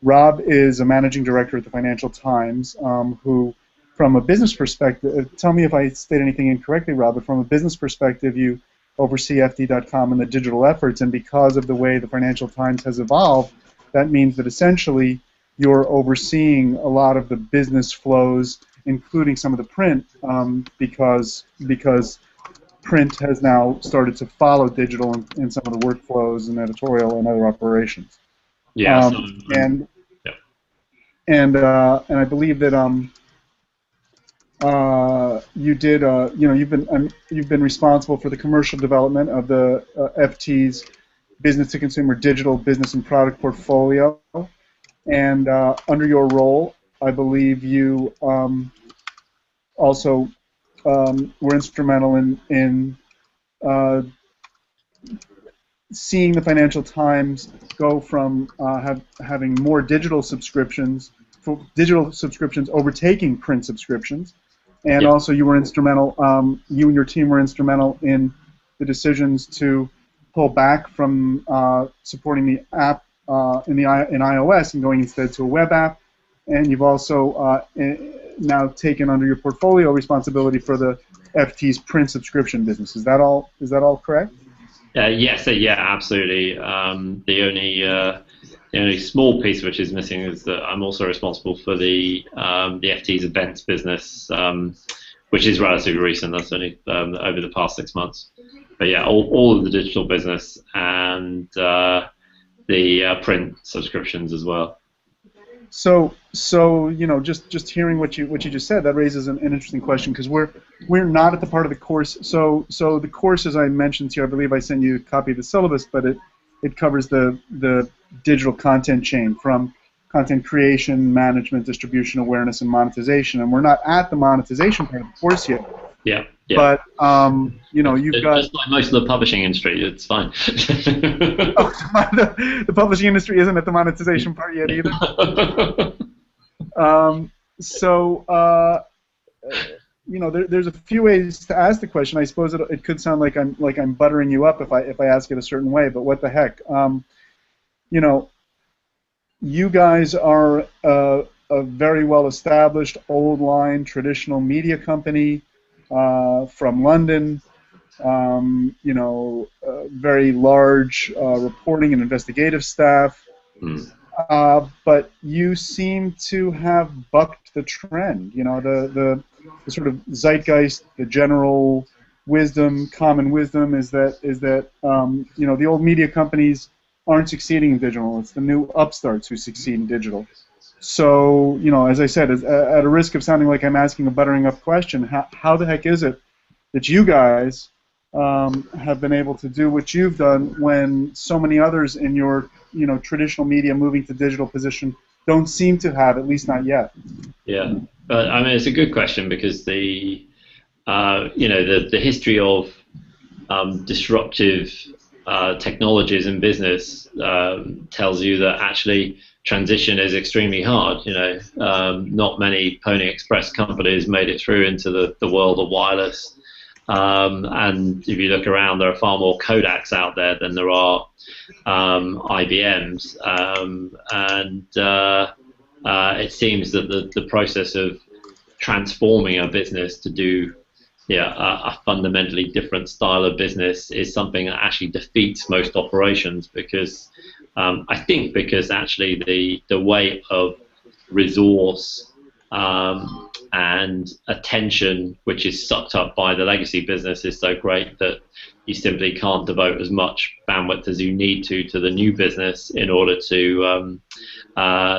Rob is a managing director at the Financial Times, who, from a business perspective, tell me if I state anything incorrectly, Rob, but from a business perspective, you oversee FD.com and the digital efforts, and because of the way the Financial Times has evolved, that means that essentially you're overseeing a lot of the business flows, including some of the print, because print has now started to follow digital in some of the workflows and editorial and other operations. Yeah, and I believe that you've been responsible for the commercial development of the FT's business to consumer digital business and product portfolio, and under your role, I believe you also were instrumental in seeing the Financial Times go from having more digital subscriptions overtaking print subscriptions, and yeah. also you were instrumental. You and your team were instrumental in the decisions to pull back from supporting the app in iOS and going instead to a web app. And you've also now taken under your portfolio responsibility for the FT's print subscription business. Is that all correct? Yes, absolutely. The only small piece which is missing is that I'm also responsible for the FT's events business, which is relatively recent. That's only over the past 6 months. But yeah, all of the digital business and the print subscriptions as well. So just hearing what you just said, that raises an interesting question, because we're not at the part of the course. So the course, as I mentioned to you, I believe I sent you a copy of the syllabus, but it covers the digital content chain from content creation, management, distribution, awareness, and monetization. And we're not at the monetization part of the course yet. Yeah. But you've got just like most of the publishing industry, it's fine. The publishing industry isn't at the monetization part yet either. There's a few ways to ask the question. I suppose it could sound like I'm buttering you up if I ask it a certain way, but what the heck? You guys are a very well-established, old-line, traditional media company. From London, very large reporting and investigative staff, but you seem to have bucked the trend. The sort of zeitgeist, the general wisdom, common wisdom is that the old media companies aren't succeeding in digital. It's the new upstarts who succeed in digital. So, as I said, at a risk of sounding like I'm asking a buttering up question, how the heck is it that you guys have been able to do what you've done when so many others in your, traditional media moving to digital position don't seem to have, at least not yet? Yeah, but I mean, it's a good question, because the history of disruptive technologies in business tells you that actually transition is extremely hard. Not many Pony Express companies made it through into the world of wireless. And if you look around, there are far more Kodaks out there than there are IBMs. It seems that the process of transforming a business to do a fundamentally different style of business is something that actually defeats most operations, because I think because actually the weight of resource and attention which is sucked up by the legacy business is so great that you simply can't devote as much bandwidth as you need to the new business in order to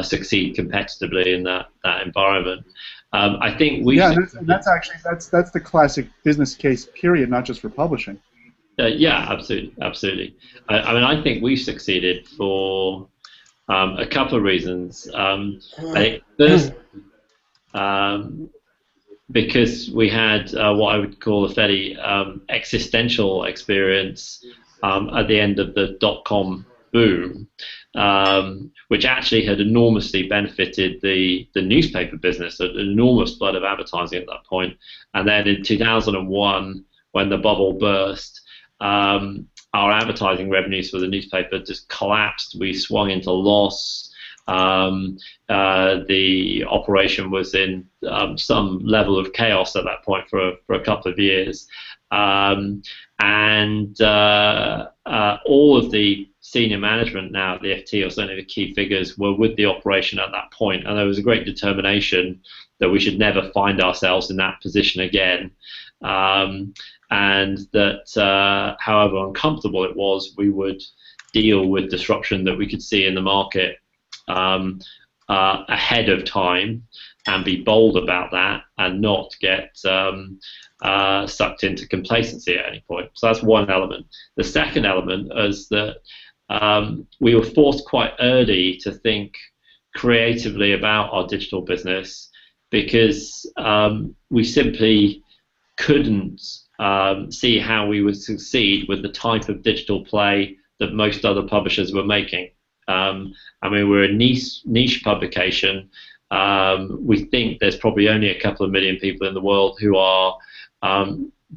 succeed competitively in that environment. I think that's the classic business case, period, not just for publishing. Yeah, absolutely. I think we've succeeded for a couple of reasons. First, because we had what I would call a fairly existential experience at the end of the dot-com boom, which actually had enormously benefited the newspaper business, an enormous flood of advertising at that point. And then in 2001, when the bubble burst, our advertising revenues for the newspaper just collapsed. We swung into loss. The operation was in some level of chaos at that point for a couple of years, and all of the senior management now at the FT, or certainly the key figures, were with the operation at that point, and there was a great determination that we should never find ourselves in that position again, and that however uncomfortable it was, we would deal with disruption that we could see in the market ahead of time, and be bold about that, and not get sucked into complacency at any point. So that's one element. The second element is that we were forced quite early to think creatively about our digital business, because we simply couldn't see how we would succeed with the type of digital play that most other publishers were making. I mean, we're a niche publication. We think there's probably only a couple of million people in the world who are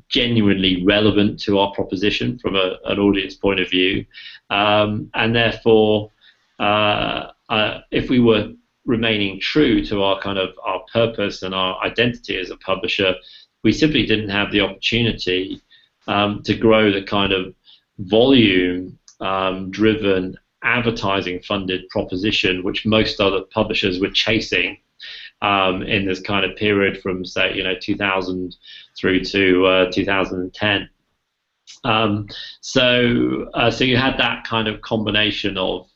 genuinely relevant to our proposition from an audience point of view, and therefore, if we were remaining true to our our purpose and our identity as a publisher, we simply didn't have the opportunity to grow the kind of volume driven advertising funded proposition which most other publishers were chasing in this kind of period from, say, 2000 through to 2010. So you had that kind of combination of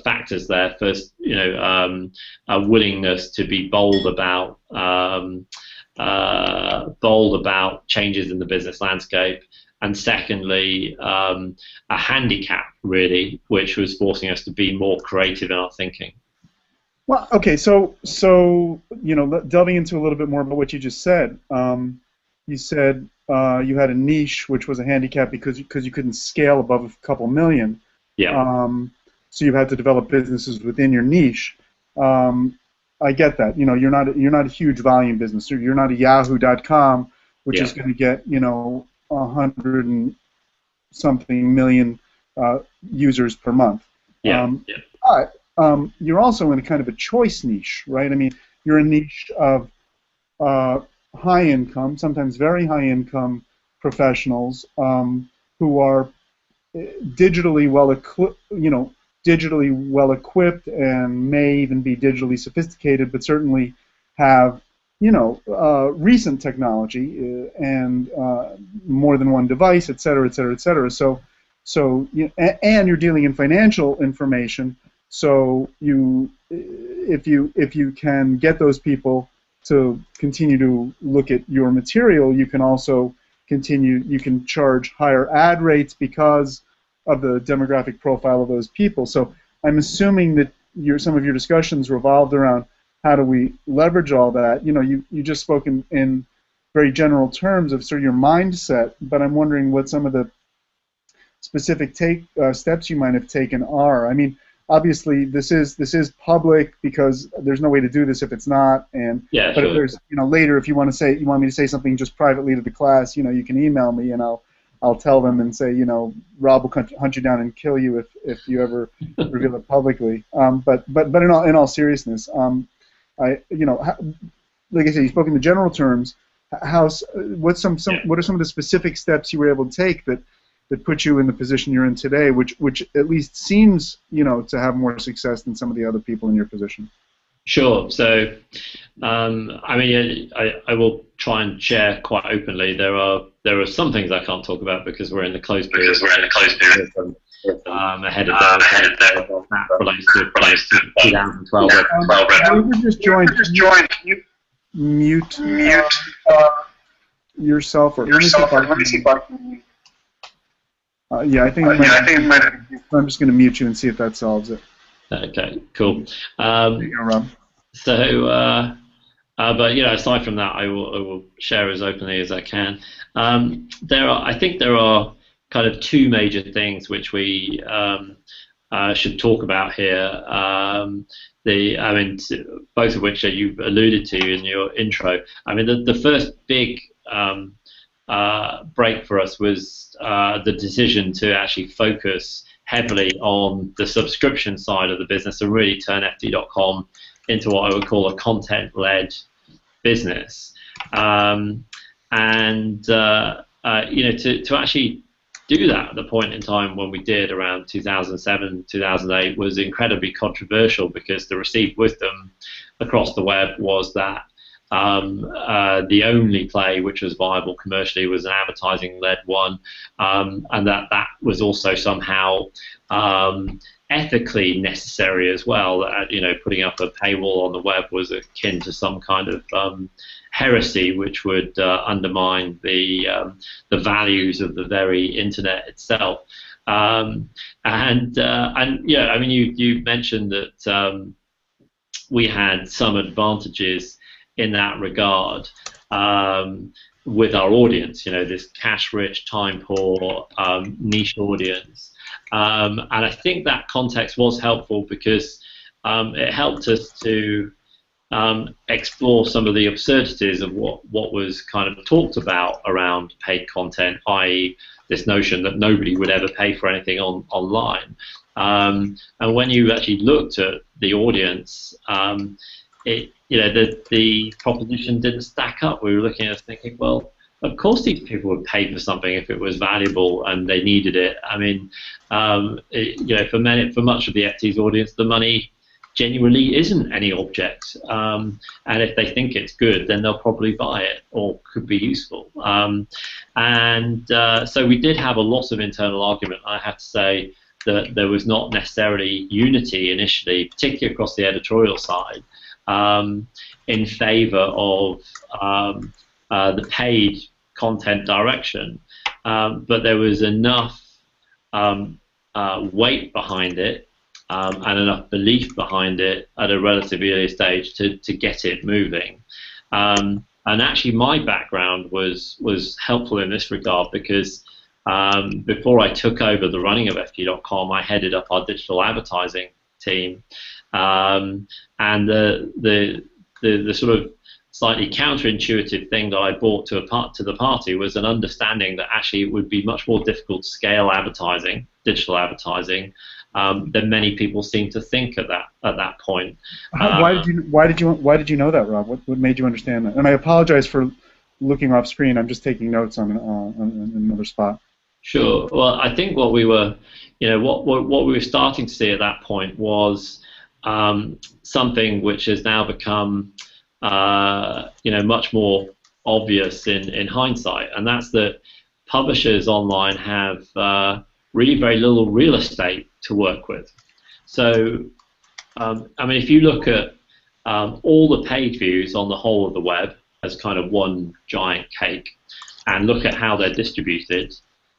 factors there. First, a willingness to be bold about changes in the business landscape, and secondly, a handicap really, which was forcing us to be more creative in our thinking. Well, okay, so delving into a little bit more about what you just said, you said you had a niche which was a handicap because you couldn't scale above a couple million. Yeah. So you had to develop businesses within your niche. I get that. You're not a huge volume business. You're not a Yahoo.com, which is going to get 100 and something million users per month. But you're also in a kind of a choice niche, right? I mean, you're a niche of high income, sometimes very high income professionals who are digitally well equipped and may even be digitally sophisticated, but certainly have recent technology and more than one device, et cetera, et cetera, et cetera. So and you're dealing in financial information. So if you can get those people to continue to look at your material, you can also you can charge higher ad rates because of the demographic profile of those people. So I'm assuming that some of your discussions revolved around how do we leverage all that. You just spoke in very general terms of sort of your mindset, but I'm wondering what some of the specific steps you might have taken are. I mean, obviously this is public because there's no way to do this if it's not. But sure. If there's later, if you want me to say something just privately to the class, you can email me and I'll tell them and say, Rob will hunt you down and kill you if you ever reveal it publicly. But in all seriousness, like I said, you spoke in the general terms. What are some of the specific steps you were able to take that put you in the position you're in today, which at least seems to have more success than some of the other people in your position? Sure. So, I mean, I will try and share quite openly. There are some things I can't talk about because we're in the closed period. Ahead of that relates to 2012. You just joined. Can you mute yourself, or let me see if I can. Yeah, I think I'm just going to mute you and see if that solves it. Okay, cool. There you go, Rob. So, but aside from that, I will share as openly as I can. I think there are kind of two major things which we should talk about here. Both of which you've alluded to in your intro. I mean, the first big break for us was the decision to actually focus heavily on the subscription side of the business and really turn ft.com into what I would call a content-led business. To actually do that at the point in time when we did around 2007, 2008 was incredibly controversial, because the received wisdom across the web was that the only play which was viable commercially was an advertising-led one, and that was also somehow ethically necessary as well. Putting up a paywall on the web was akin to some kind of heresy, which would undermine the values of the very internet itself. You mentioned that we had some advantages in that regard with our audience. This cash-rich, time-poor, niche audience, and I think that context was helpful because it helped us to explore some of the absurdities of what was kind of talked about around paid content, i.e. this notion that nobody would ever pay for anything online. And when you actually looked at the audience, the proposition didn't stack up. We were looking at it thinking, well, of course these people would pay for something if it was valuable and they needed it. I mean, for much of the FT's audience, the money genuinely isn't any object, and if they think it's good, then they'll probably buy it or could be useful. So we did have a lot of internal argument. I have to say that there was not necessarily unity initially, particularly across the editorial side, in favor of the paid content direction, but there was enough weight behind it and enough belief behind it at a relatively early stage to get it moving. And actually my background was helpful in this regard, because before I took over the running of ft.com, I headed up our digital advertising team, and the sort of slightly counterintuitive thing that I brought to the party was an understanding that actually it would be much more difficult to scale advertising, digital advertising, than many people seem to think at that point. Why did you know that, Rob? What made you understand that? And I apologize for looking off screen. I'm just taking notes on another spot. Sure. Well, I think what we were starting to see at that point was something which has now become much more obvious in hindsight, and that's that publishers online have really very little real estate to work with. So, if you look at all the page views on the whole of the web as kind of one giant cake, and look at how they're distributed,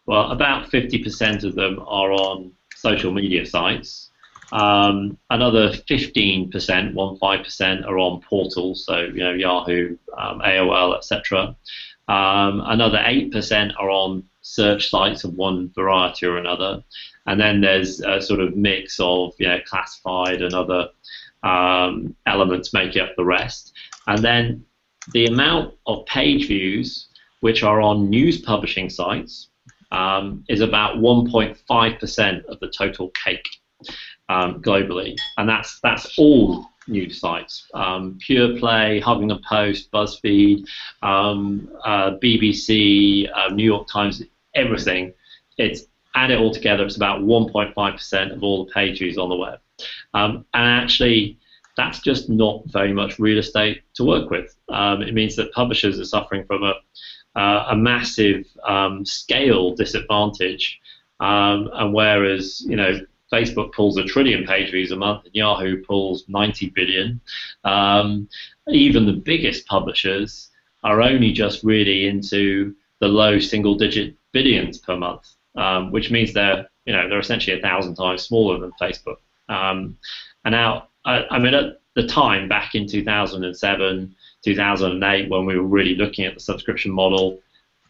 well, about 50% of them are on social media sites. Another 15%, 15%, are on portals, so Yahoo, AOL, etc. Another 8% are on search sites of one variety or another, and then there's a sort of mix of classified and other elements making up the rest. And then the amount of page views which are on news publishing sites is about 1.5% of the total cake globally, and that's all news sites, Pure Play, Huffington Post, BuzzFeed, BBC, New York Times, everything. Add it all together, it's about 1.5% of all the page views on the web, and actually that's just not very much real estate to work with. It means that publishers are suffering from a massive scale disadvantage, and whereas Facebook pulls 1 trillion page views a month and Yahoo pulls 90 billion, even the biggest publishers are only just really into the low single-digit billions per month, which means they're essentially 1,000 times smaller than Facebook. And now, at the time, back in 2007, 2008, when we were really looking at the subscription model,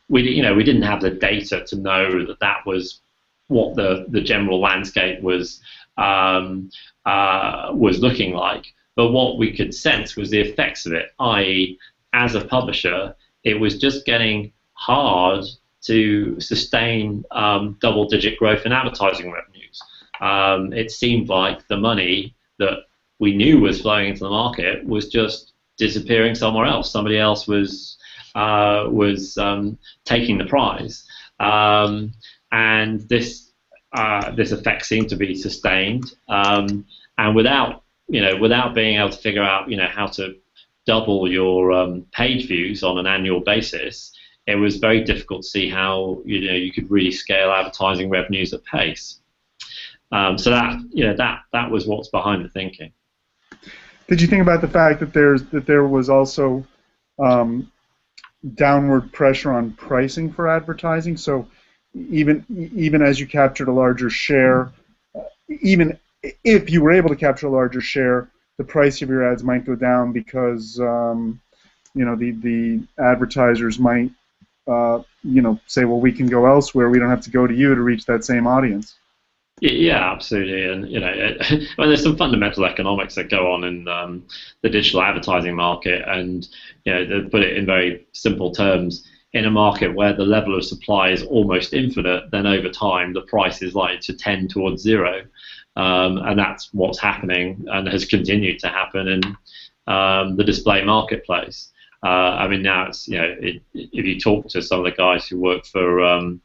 we didn't have the data to know that was what the general landscape was looking like. But what we could sense was the effects of it, i.e., as a publisher, it was just getting hard to sustain double-digit growth in advertising revenues. it seemed like the money that we knew was flowing into the market was just disappearing somewhere else. Somebody else was taking the prize, and this effect seemed to be sustained, and without being able to figure out how to double your page views on an annual basis, it was very difficult to see how you could really scale advertising revenues at pace. So that was what's behind the thinking. Did you think about the fact that there was also downward pressure on pricing for advertising? So even as you captured a larger share, even if you were able to capture a larger share, the price of your ads might go down because the advertisers might say, well, we can go elsewhere. We don't have to go to you to reach that same audience. Yeah, absolutely, and there's some fundamental economics that go on in the digital advertising market, and to put it in very simple terms, in a market where the level of supply is almost infinite, then over time the price is likely to tend towards zero, and that's what's happening and has continued to happen in the display marketplace. Now it's if you talk to some of the guys who work for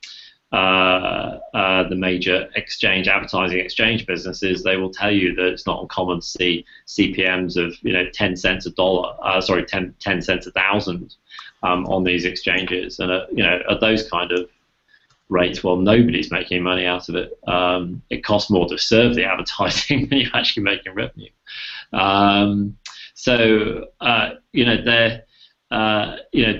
the major advertising exchange businesses, they will tell you that it's not uncommon to see CPMs of 10 cents a dollar, 10 cents a thousand on these exchanges, and at those kind of rates, well, nobody's making money out of it. It costs more to serve the advertising than you're actually making revenue.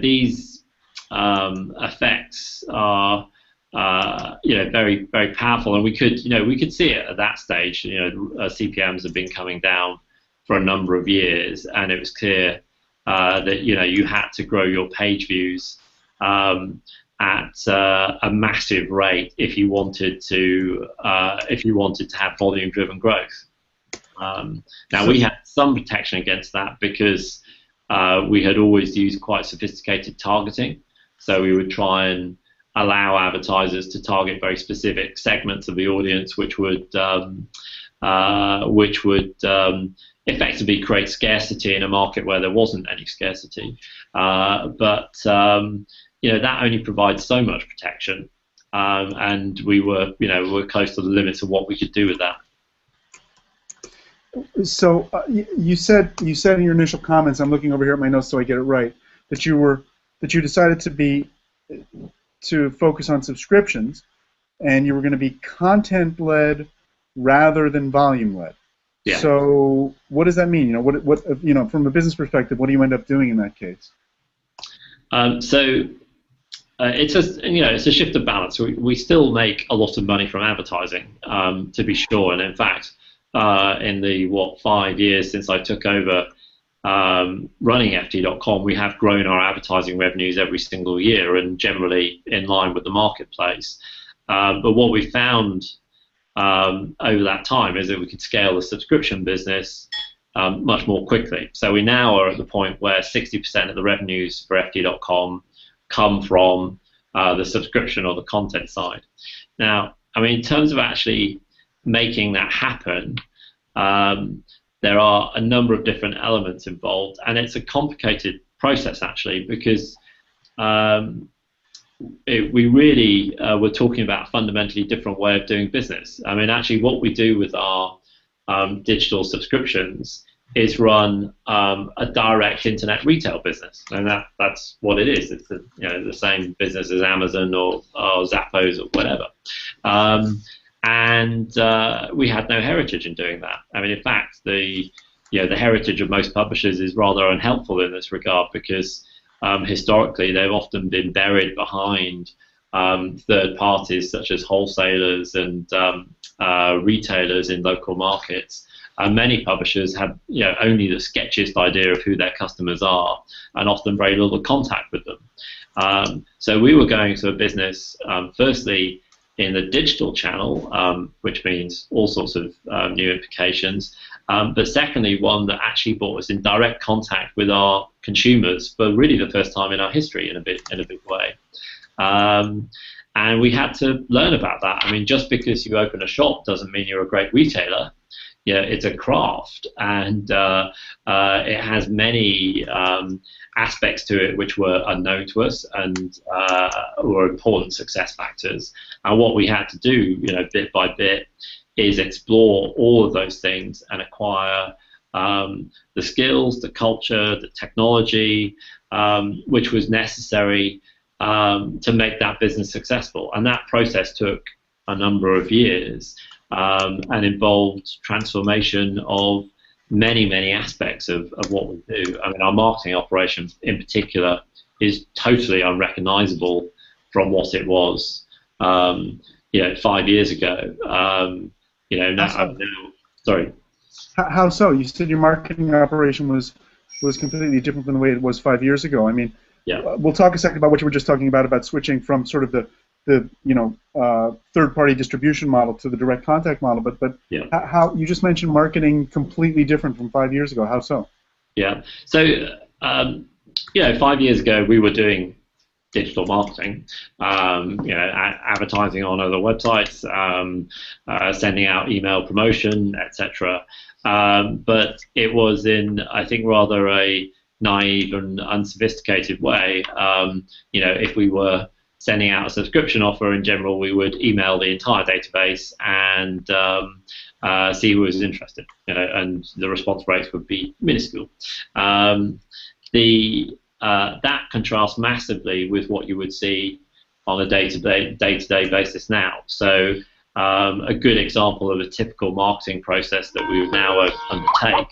These effects are very, very powerful, and we could see it at that stage. CPMs have been coming down for a number of years, and it was clear that you had to grow your page views at a massive rate if you wanted to have volume-driven growth. Now we had some protection against that because we had always used quite sophisticated targeting, so we would try and allow advertisers to target very specific segments of the audience, which would effectively create scarcity in a market where there wasn't any scarcity. But that only provides so much protection, and we were close to the limits of what we could do with that. So you said in your initial comments, I'm looking over here at my notes so I get it right, that you decided to focus on subscriptions, and you were going to be content-led rather than volume-led. Yeah. So what does that mean? What from a business perspective, what do you end up doing in that case? It's a shift of balance. We still make a lot of money from advertising, to be sure, and in fact, in the 5 years since I took over running FT.com, we have grown our advertising revenues every single year, and generally in line with the marketplace. But what we found over that time is that we could scale the subscription business much more quickly. So we now are at the point where 60% of the revenues for FT.com come from the subscription or the content side. Now, in terms of actually making that happen, there are a number of different elements involved, and it's a complicated process actually, because we really were talking about a fundamentally different way of doing business. Actually what we do with our digital subscriptions is run a direct internet retail business, and that's what it is. It's the same business as Amazon or Zappos or whatever. And we had no heritage in doing that. In fact, the heritage of most publishers is rather unhelpful in this regard, because historically they've often been buried behind third parties such as wholesalers and retailers in local markets. And many publishers have only the sketchiest idea of who their customers are, and often very little contact with them. So we were going to a business, firstly, in the digital channel, which means all sorts of new implications, but secondly, one that actually brought us in direct contact with our consumers for really the first time in our history in a big way. And we had to learn about that. I mean, just because you open a shop doesn't mean you're a great retailer. Yeah, it's a craft, and it has many aspects to it which were unknown to us and were important success factors. And what we had to do, bit by bit, is explore all of those things and acquire the skills, the culture, the technology, which was necessary to make that business successful. And that process took a number of years. And involved transformation of many, many aspects of what we do. I mean, our marketing operation in particular is totally unrecognizable from what it was, 5 years ago. Sorry. How so? You said your marketing operation was completely different from the way it was 5 years ago. I mean, yeah. We'll talk a second about what you were just talking about switching from sort of the third-party distribution model to the direct contact model, but yeah. How you just mentioned marketing completely different from 5 years ago. How so? Yeah. So 5 years ago we were doing digital marketing, advertising on other websites, sending out email promotion, etc. But it was in, I think, rather a naive and unsophisticated way. If we were sending out a subscription offer in general, we would email the entire database and see who was interested, and the response rates would be minuscule. That contrasts massively with what you would see on a day-to-day basis now. So a good example of a typical marketing process that we would now undertake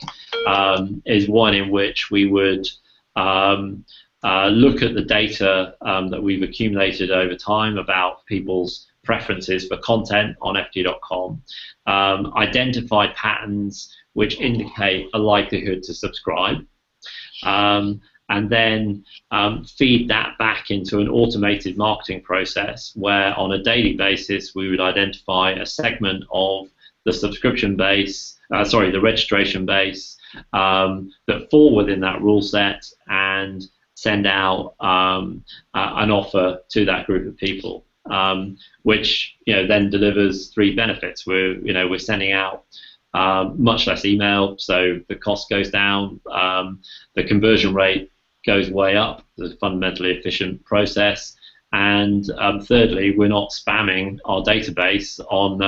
is one in which we would look at the data that we've accumulated over time about people's preferences for content on ft.com, identify patterns which indicate a likelihood to subscribe, and then feed that back into an automated marketing process where on a daily basis we would identify a segment of the subscription base, the registration base that fall within that rule set and send out an offer to that group of people, which then delivers three benefits. We're sending out much less email, so the cost goes down, the conversion rate goes way up, the fundamentally efficient process, and thirdly, we're not spamming our database on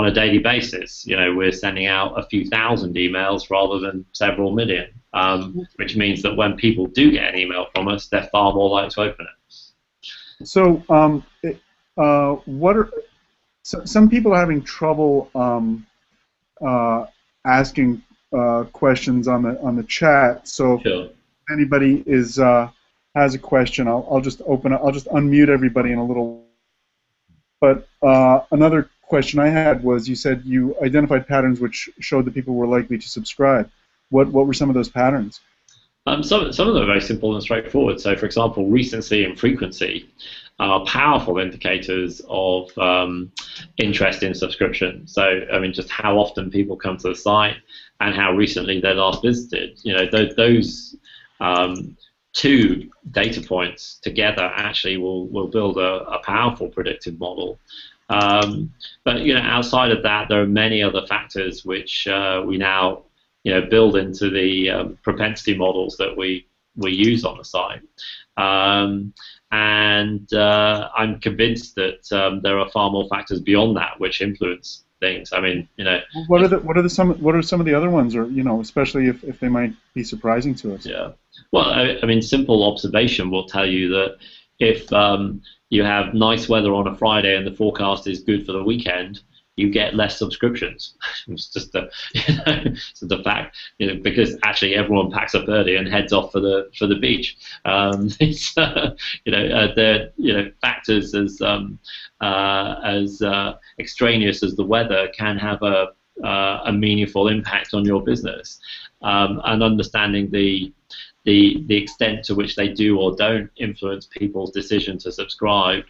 a daily basis. We're sending out a few thousand emails rather than several million, which means that when people do get an email from us, they're far more likely to open it. So, some people are having trouble asking questions on the chat. So, sure. If anybody has a question, I'll just unmute everybody in a little. But another question I had was, you said you identified patterns which showed that people were likely to subscribe. What were some of those patterns? Some of them are very simple and straightforward. So, for example, recency and frequency are powerful indicators of interest in subscription. So, I mean, just how often people come to the site and how recently they last visited. Those two data points together actually will build a powerful predictive model. But outside of that, there are many other factors which we now build into the propensity models that we use on the site. And I'm convinced that there are far more factors beyond that which influence things. I mean, What are some of the other ones, or especially if they might be surprising to us? Yeah. Well, I mean, simple observation will tell you that if you have nice weather on a Friday and the forecast is good for the weekend, you get less subscriptions. It's just the fact, because actually everyone packs up early and heads off for the beach. It's factors as extraneous as the weather can have a meaningful impact on your business, and understanding the extent to which they do or don't influence people's decision to subscribe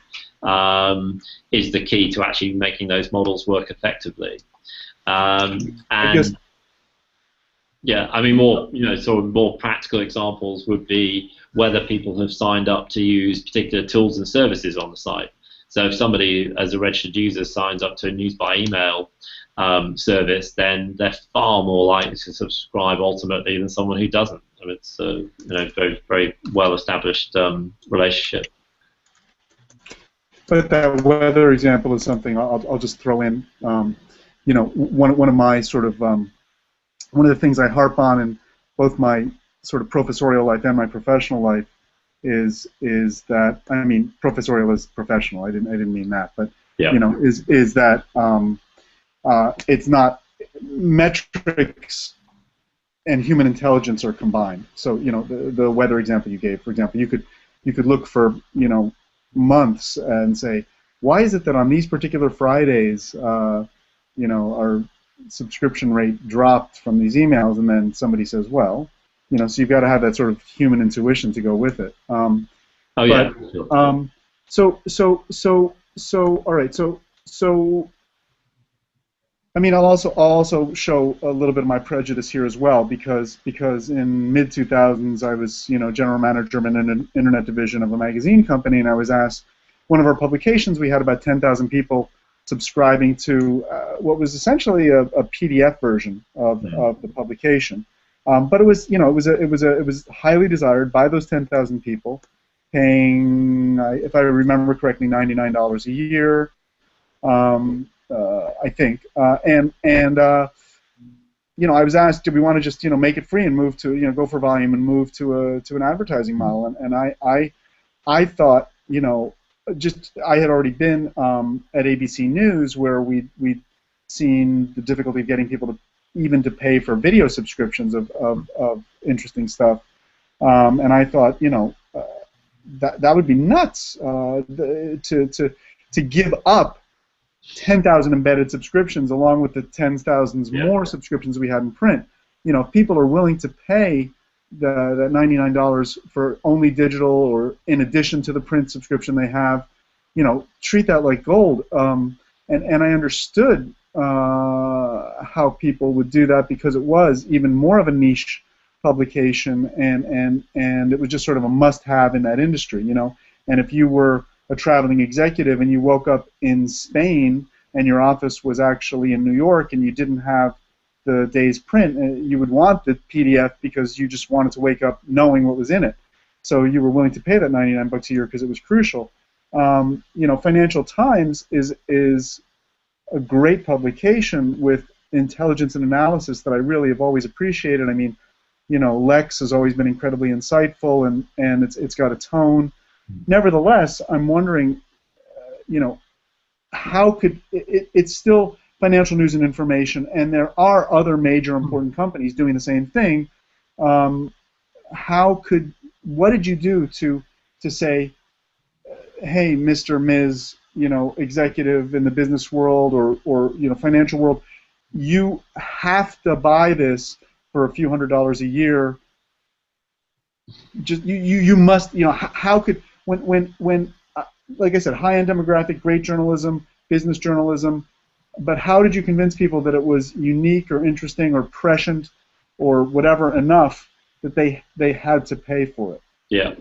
is the key to actually making those models work effectively. Yeah, I mean, more practical examples would be whether people have signed up to use particular tools and services on the site. So if somebody, as a registered user, signs up to a news by email service, then they're far more likely to subscribe ultimately than someone who doesn't. And it's very, very well established relationship. But that weather example is something I'll just throw in. One of my sort of one of the things I harp on in both my sort of professorial life and my professional life is that, I mean, professorial is professional. I didn't mean that, but yeah. Is that it's not metrics and human intelligence are combined. So the weather example you gave, for example, you could look for months and say, why is it that on these particular Fridays, our subscription rate dropped from these emails, and then somebody says, well, so you've got to have that sort of human intuition to go with it. Oh yeah. But, so all right. So I mean, I'll also show a little bit of my prejudice here as well, because in mid 2000s I was general manager of an internet division of a magazine company, and I was asked, one of our publications, we had about 10,000 people subscribing to what was essentially a PDF version of the publication, but it was it was highly desired by those 10,000 people, paying, if I remember correctly, $99 a year. I think, I was asked, do we want to just make it free and move to go for volume and move to an advertising model, and I thought I had already been at ABC News, where we'd seen the difficulty of getting people to pay for video subscriptions of interesting stuff, and I thought that would be nuts to give up 10,000 embedded subscriptions along with the 10,000 more subscriptions we had in print. If people are willing to pay that $99 for only digital, or in addition to the print subscription they have, treat that like gold. And I understood how people would do that, because it was even more of a niche publication, and it was just sort of a must-have in that industry, And if you were a traveling executive and you woke up in Spain and your office was actually in New York and you didn't have the day's print, you would want the PDF because you just wanted to wake up knowing what was in it. So you were willing to pay that $99 a year because it was crucial. Financial Times is a great publication with intelligence and analysis that I really have always appreciated. I mean, Lex has always been incredibly insightful, and it's got a tone. Nevertheless, I'm wondering, how could it's still financial news and information, and there are other major important companies doing the same thing. What did you do to say, hey, Mr. Ms., executive in the business world or financial world, you have to buy this for a few $100s a year. Just you must, how could, when like I said, high-end demographic, great journalism, business journalism, but how did you convince people that it was unique or interesting or prescient or whatever enough that they had to pay for it? Yeah.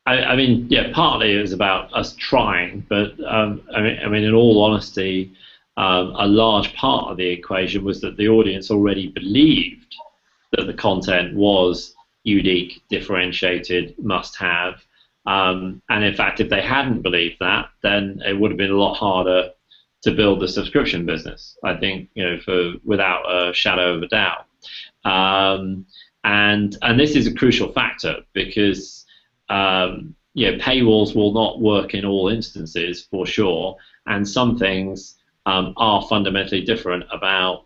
I mean, partly it was about us trying, but I mean, in all honesty, a large part of the equation was that the audience already believed that the content was unique, differentiated, must-have, and in fact, if they hadn't believed that, then it would have been a lot harder to build the subscription business, I think, without a shadow of a doubt. And this is a crucial factor, because paywalls will not work in all instances, for sure, and some things are fundamentally different about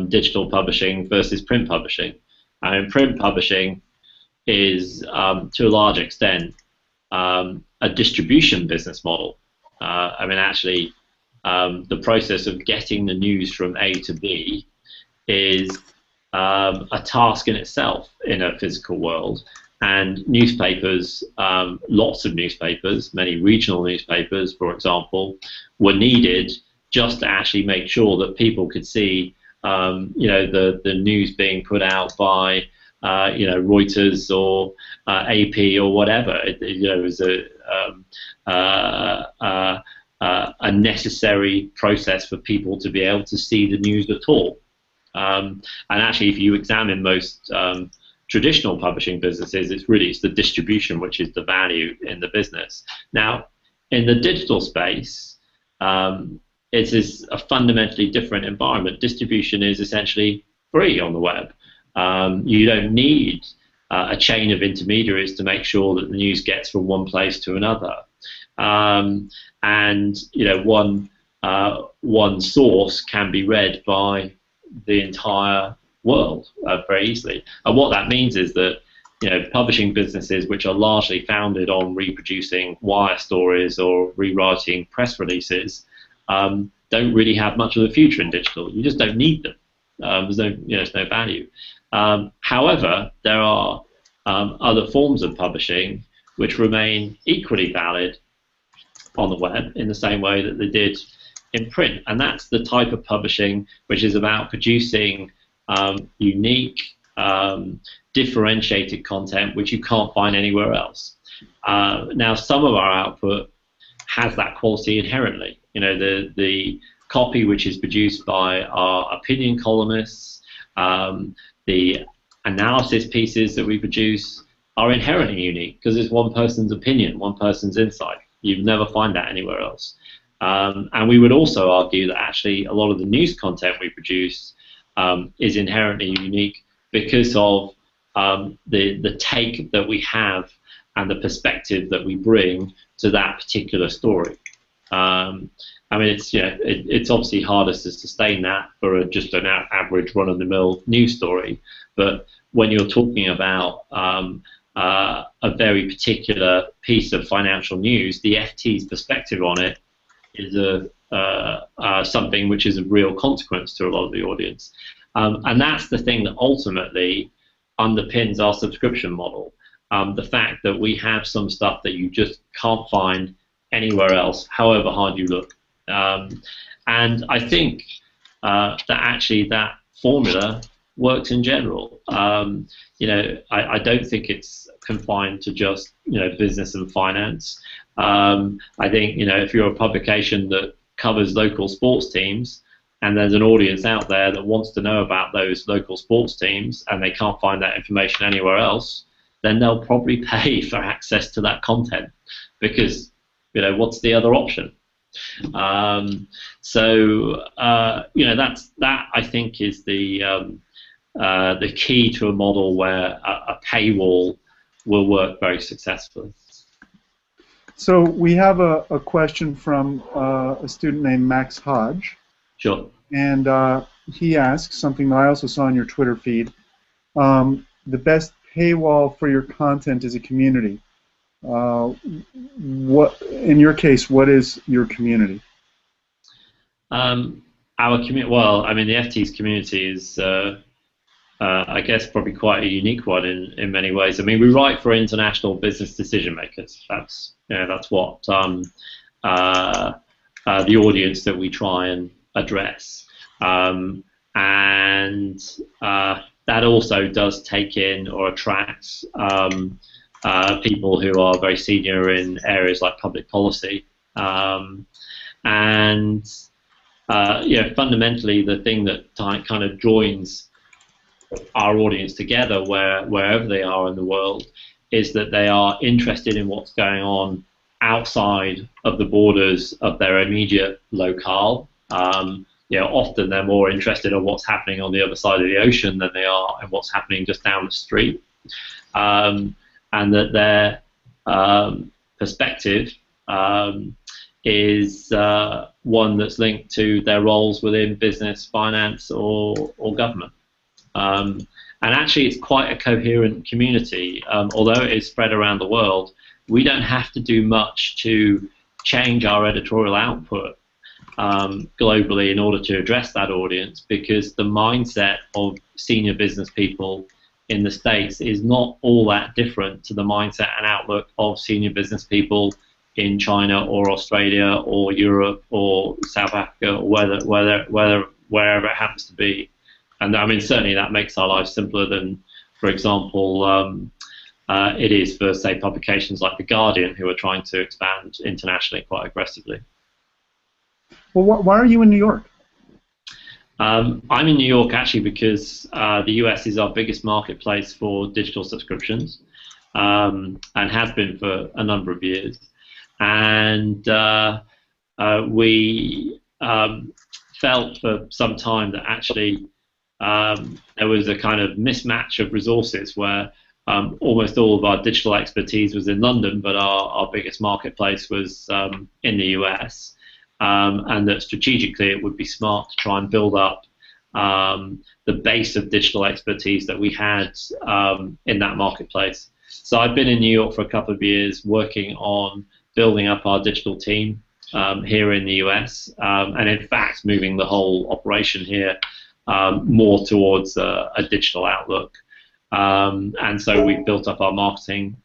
digital publishing versus print publishing. And print publishing is, to a large extent, a distribution business model. I mean, actually, the process of getting the news from A to B is a task in itself in a physical world. And newspapers, lots of newspapers, many regional newspapers, for example, were needed just to actually make sure that people could see, the news being put out by Reuters or AP or whatever. It was a necessary process for people to be able to see the news at all. And actually, if you examine most traditional publishing businesses, it's the distribution which is the value in the business. Now, in the digital space, it is a fundamentally different environment. Distribution is essentially free on the web. You don't need a chain of intermediaries to make sure that the news gets from one place to another. One source can be read by the entire world very easily. And what that means is that publishing businesses which are largely founded on reproducing wire stories or rewriting press releases don't really have much of a future in digital. You just don't need them. There's no value. However, there are other forms of publishing which remain equally valid on the web in the same way that they did in print, and that's the type of publishing which is about producing unique, differentiated content which you can't find anywhere else. Now, some of our output has that quality inherently. The copy which is produced by our opinion columnists, the analysis pieces that we produce are inherently unique because it's one person's opinion, one person's insight. You'd never find that anywhere else. And we would also argue that actually a lot of the news content we produce is inherently unique because of the take that we have and the perspective that we bring to that particular story. It's obviously harder to sustain that for just an average run-of-the-mill news story, but when you're talking about a very particular piece of financial news, the FT's perspective on it is something which is of real consequence to a lot of the audience. And that's the thing that ultimately underpins our subscription model. The fact that we have some stuff that you just can't find anywhere else, however hard you look. And I think that actually that formula works in general. I don't think it's confined to just business and finance. I think if you're a publication that covers local sports teams and there's an audience out there that wants to know about those local sports teams and they can't find that information anywhere else, then they'll probably pay for access to that content because what's the other option? That I think is the key to a model where a paywall will work very successfully. So we have a question from a student named Max Hodge. Sure. And he asks something that I also saw on your Twitter feed. The best paywall for your content is a community. What, in your case, what is your community? Our community, well, I mean, the FT's community is, I guess, probably quite a unique one in many ways. I mean, we write for international business decision makers. That's what the audience that we try and address, and that also does take in or attract people who are very senior in areas like public policy, fundamentally the thing that kind of joins our audience together wherever they are in the world is that they are interested in what's going on outside of the borders of their immediate locale. Often they're more interested in what's happening on the other side of the ocean than they are in what's happening just down the street. And that their perspective is one that's linked to their roles within business, finance, or government. And actually, it's quite a coherent community. Although it is spread around the world, we don't have to do much to change our editorial output globally in order to address that audience, because the mindset of senior business people in the States is not all that different to the mindset and outlook of senior business people in China or Australia or Europe or South Africa or wherever it happens to be. And I mean, certainly that makes our lives simpler than for example, it is for, say, publications like The Guardian, who are trying to expand internationally quite aggressively. Well, why are you in New York? I'm in New York actually because the US is our biggest marketplace for digital subscriptions, and has been for a number of years. And we felt for some time that actually there was a kind of mismatch of resources where almost all of our digital expertise was in London, but our biggest marketplace was in the US. And that strategically it would be smart to try and build up the base of digital expertise that we had in that marketplace. So I've been in New York for a couple of years working on building up our digital team here in the US, and in fact moving the whole operation here more towards a digital outlook. And so we've built up our marketing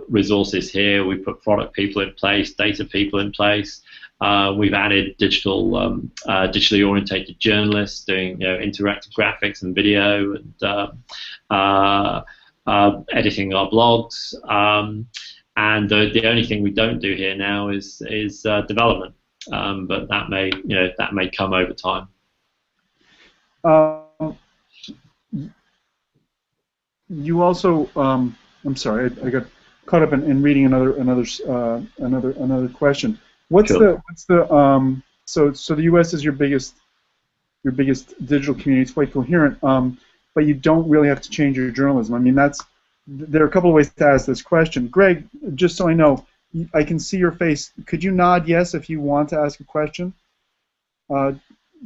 resources here. We put product people in place, data people in place. We've added digitally orientated journalists doing interactive graphics and video and editing our blogs. And the only thing we don't do here now is development, but that may come over time. You also, I'm sorry, I got caught up in reading another question. Sure. So the U.S. is your biggest digital community. It's quite coherent, but you don't really have to change your journalism. I mean, there are a couple of ways to ask this question. Greg, just so I know, I can see your face. Could you nod yes if you want to ask a question?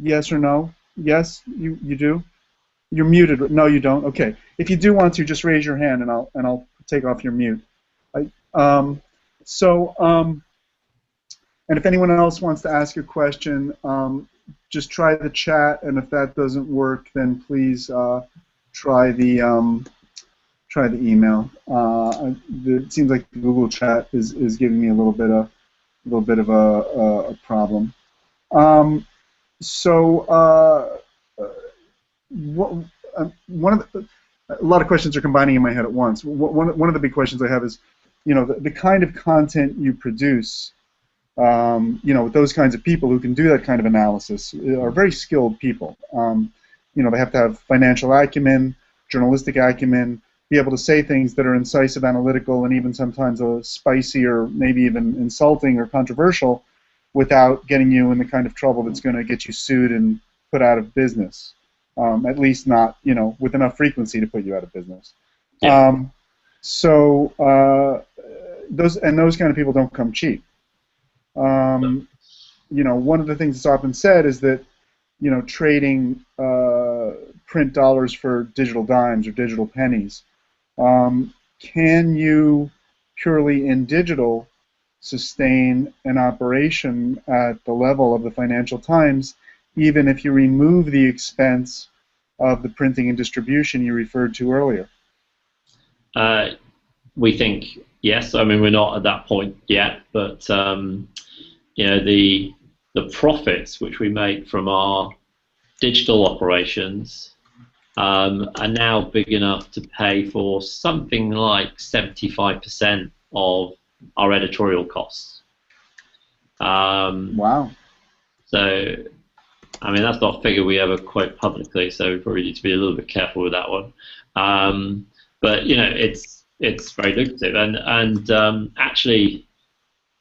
Yes or no? Yes, you do. You're muted. No, you don't. Okay. If you do want to, just raise your hand, and I'll take off your mute. And if anyone else wants to ask a question, just try the chat, and if that doesn't work, then please try the email. It seems like the Google chat is giving me a little bit of a problem. A lot of questions are combining in my head at once. One of the big questions I have is, the kind of content you produce. With those kinds of people who can do that kind of analysis are very skilled people. They have to have financial acumen, journalistic acumen, be able to say things that are incisive, analytical, and even sometimes spicy or maybe even insulting or controversial without getting you in the kind of trouble that's going to get you sued and put out of business. At least not, with enough frequency to put you out of business. Yeah. Those kind of people don't come cheap. One of the things that's often said is that, trading print dollars for digital dimes or digital pennies. Can you, purely in digital, sustain an operation at the level of the Financial Times, even if you remove the expense of the printing and distribution you referred to earlier? We think yes. I mean, we're not at that point yet, but the profits which we make from our digital operations are now big enough to pay for something like 75% of our editorial costs. Wow. So, I mean, that's not a figure we ever quote publicly, so we probably need to be a little bit careful with that one. But it's very lucrative, and actually,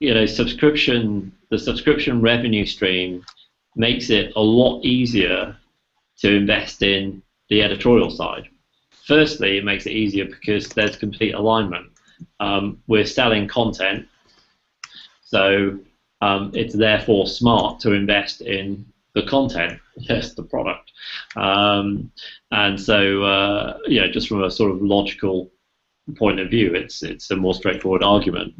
the subscription revenue stream makes it a lot easier to invest in the editorial side. Firstly, it makes it easier because there's complete alignment. We're selling content, so it's therefore smart to invest in the content, yes, the product. And so, just from a sort of logical point of view, it's a more straightforward argument.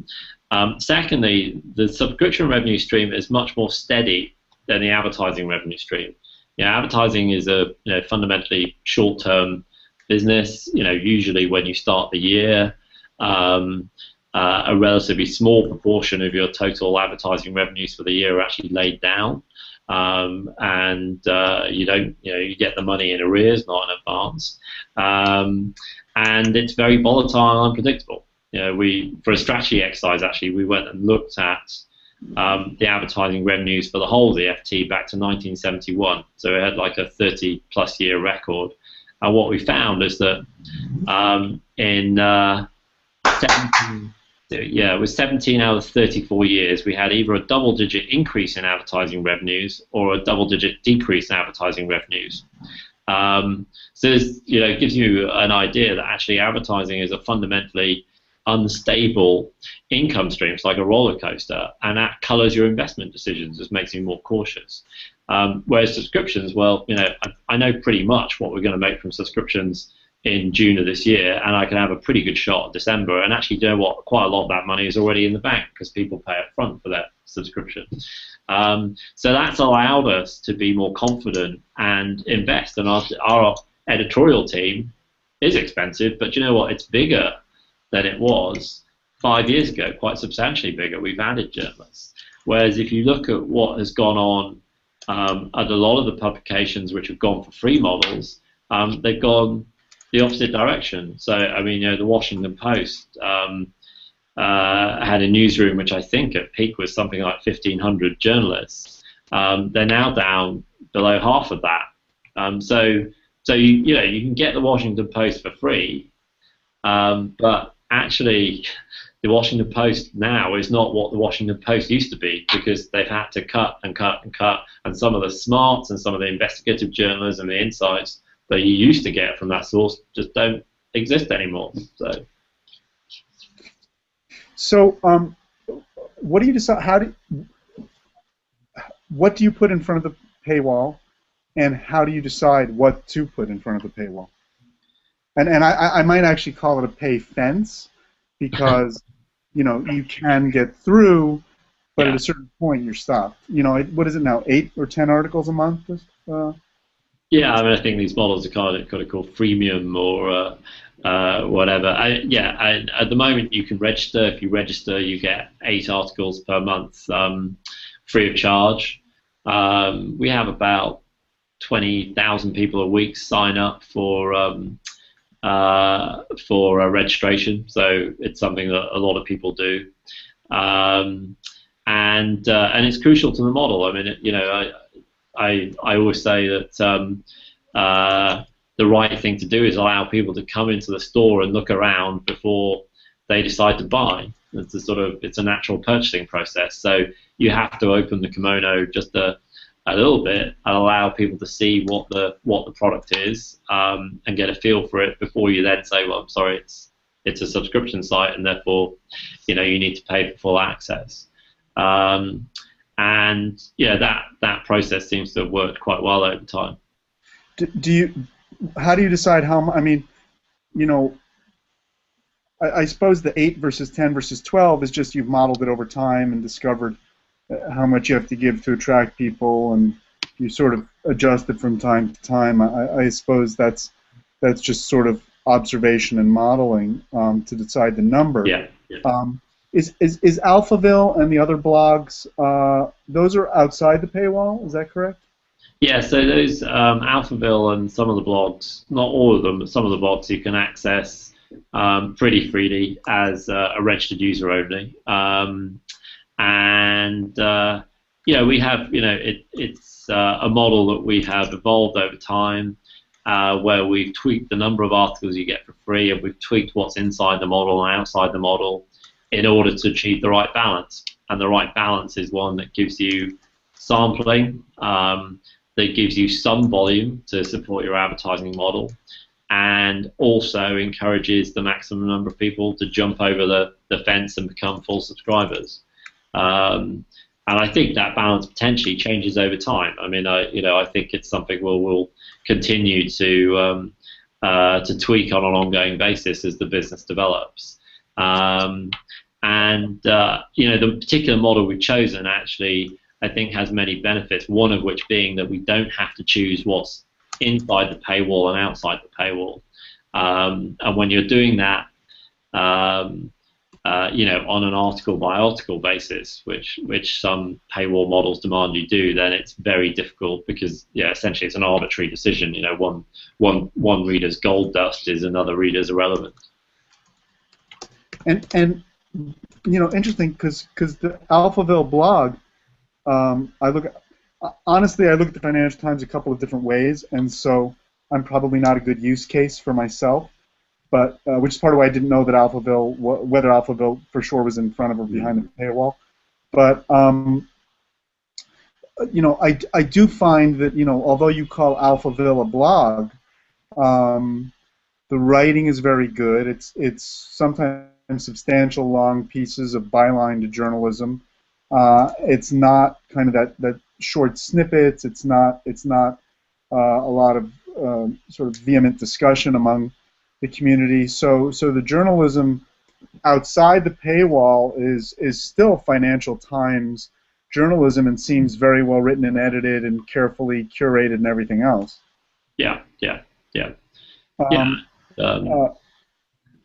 Secondly, the subscription revenue stream is much more steady than the advertising revenue stream. Advertising is a fundamentally short-term business. Usually when you start the year, a relatively small proportion of your total advertising revenues for the year are actually laid down. and you don't, you get the money in arrears, not in advance, and it's very volatile and unpredictable. For a strategy exercise, actually, we went and looked at the advertising revenues for the whole of the FT back to 1971. So it had like a 30-plus year record. And what we found is that in 17 out of 34 years, we had either a double-digit increase in advertising revenues or a double-digit decrease in advertising revenues. So this, gives you an idea that actually advertising is a fundamentally unstable income stream. It's like a roller coaster, and that colors your investment decisions. Just makes you more cautious. Whereas subscriptions, well, I know pretty much what we're going to make from subscriptions in June of this year, and I can have a pretty good shot at December. And actually, quite a lot of that money is already in the bank because people pay up front for that subscription. So that's allowed us to be more confident and invest. And our editorial team is expensive, but you know what? It's bigger than it was 5 years ago, quite substantially bigger. We've added journalists. Whereas if you look at what has gone on at a lot of the publications which have gone for free models, they've gone the opposite direction. So, the Washington Post had a newsroom which I think at peak was something like 1,500 journalists. They're now down below half of that. So you can get the Washington Post for free, but actually the Washington Post now is not what the Washington Post used to be, because they've had to cut and cut and cut, and some of the smarts and some of the investigative journalism, the insights that you used to get from that source just don't exist anymore. So what do you decide? What do you put in front of the paywall, and how do you decide what to put in front of the paywall? And I might actually call it a pay fence, because you can get through, but at a certain point you're stopped. What is it now? 8 or 10 articles a month? Yeah, I think these models are kind of called freemium or whatever. At the moment you can register. If you register, you get 8 articles per month free of charge. We have about 20,000 people a week sign up for registration, so it's something that a lot of people do, and it's crucial to the model. I always say that the right thing to do is allow people to come into the store and look around before they decide to buy. It's a natural purchasing process. So you have to open the kimono just a little bit and allow people to see what the product is, and get a feel for it before you then say, well, I'm sorry, it's a subscription site, and therefore you need to pay for full access. And that process seems to have worked quite well over time. How do you decide how? I suppose the 8 versus 10 versus 12 is just you've modeled it over time and discovered how much you have to give to attract people, and you sort of adjust it from time to time. I suppose that's just sort of observation and modeling to decide the number. Yeah. Is Alphaville and the other blogs, those are outside the paywall? Is that correct? Yeah, so those Alphaville and some of the blogs, not all of them, but some of the blogs you can access pretty freely as a registered user only. We have, it's a model that we have evolved over time, where we've tweaked the number of articles you get for free, and we've tweaked what's inside the model and outside the model in order to achieve the right balance. And the right balance is one that gives you sampling, that gives you some volume to support your advertising model, and also encourages the maximum number of people to jump over the fence and become full subscribers. And I think that balance potentially changes over time. I think it's something we'll continue to tweak on an ongoing basis as the business develops. The particular model we've chosen actually, I think, has many benefits, one of which being that we don't have to choose what's inside the paywall and outside the paywall. And when you're doing that, on an article by article basis, which some paywall models demand you do, then it's very difficult because essentially it's an arbitrary decision. One reader's gold dust is another reader's irrelevant. And interesting because the Alphaville blog, I look at the Financial Times a couple of different ways, and so I'm probably not a good use case for myself. But which is part of why I didn't know that whether Alphaville for sure was in front of or behind the paywall. But I do find that although you call Alphaville a blog, the writing is very good. It's sometimes substantial long pieces of byline to journalism. It's not kind of that short snippets. It's not a lot of sort of vehement discussion among the community. So the journalism outside the paywall is still Financial Times journalism and seems very well written and edited and carefully curated and everything else. Yeah.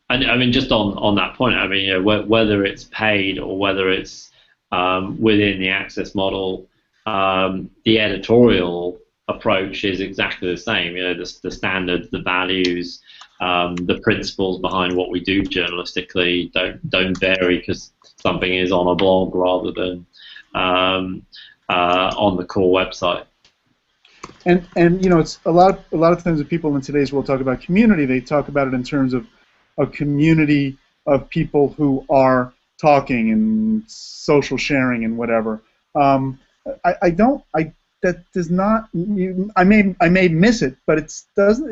I mean, just on that point, I mean, whether it's paid or whether it's within the access model, the editorial approach is exactly the same. The standards, the values, the principles behind what we do journalistically don't vary because something is on a blog rather than on the core website. And it's a lot of times when people in today's world talk about community, they talk about it in terms of a community of people who are talking and social sharing and whatever. That does not. I may miss it, but it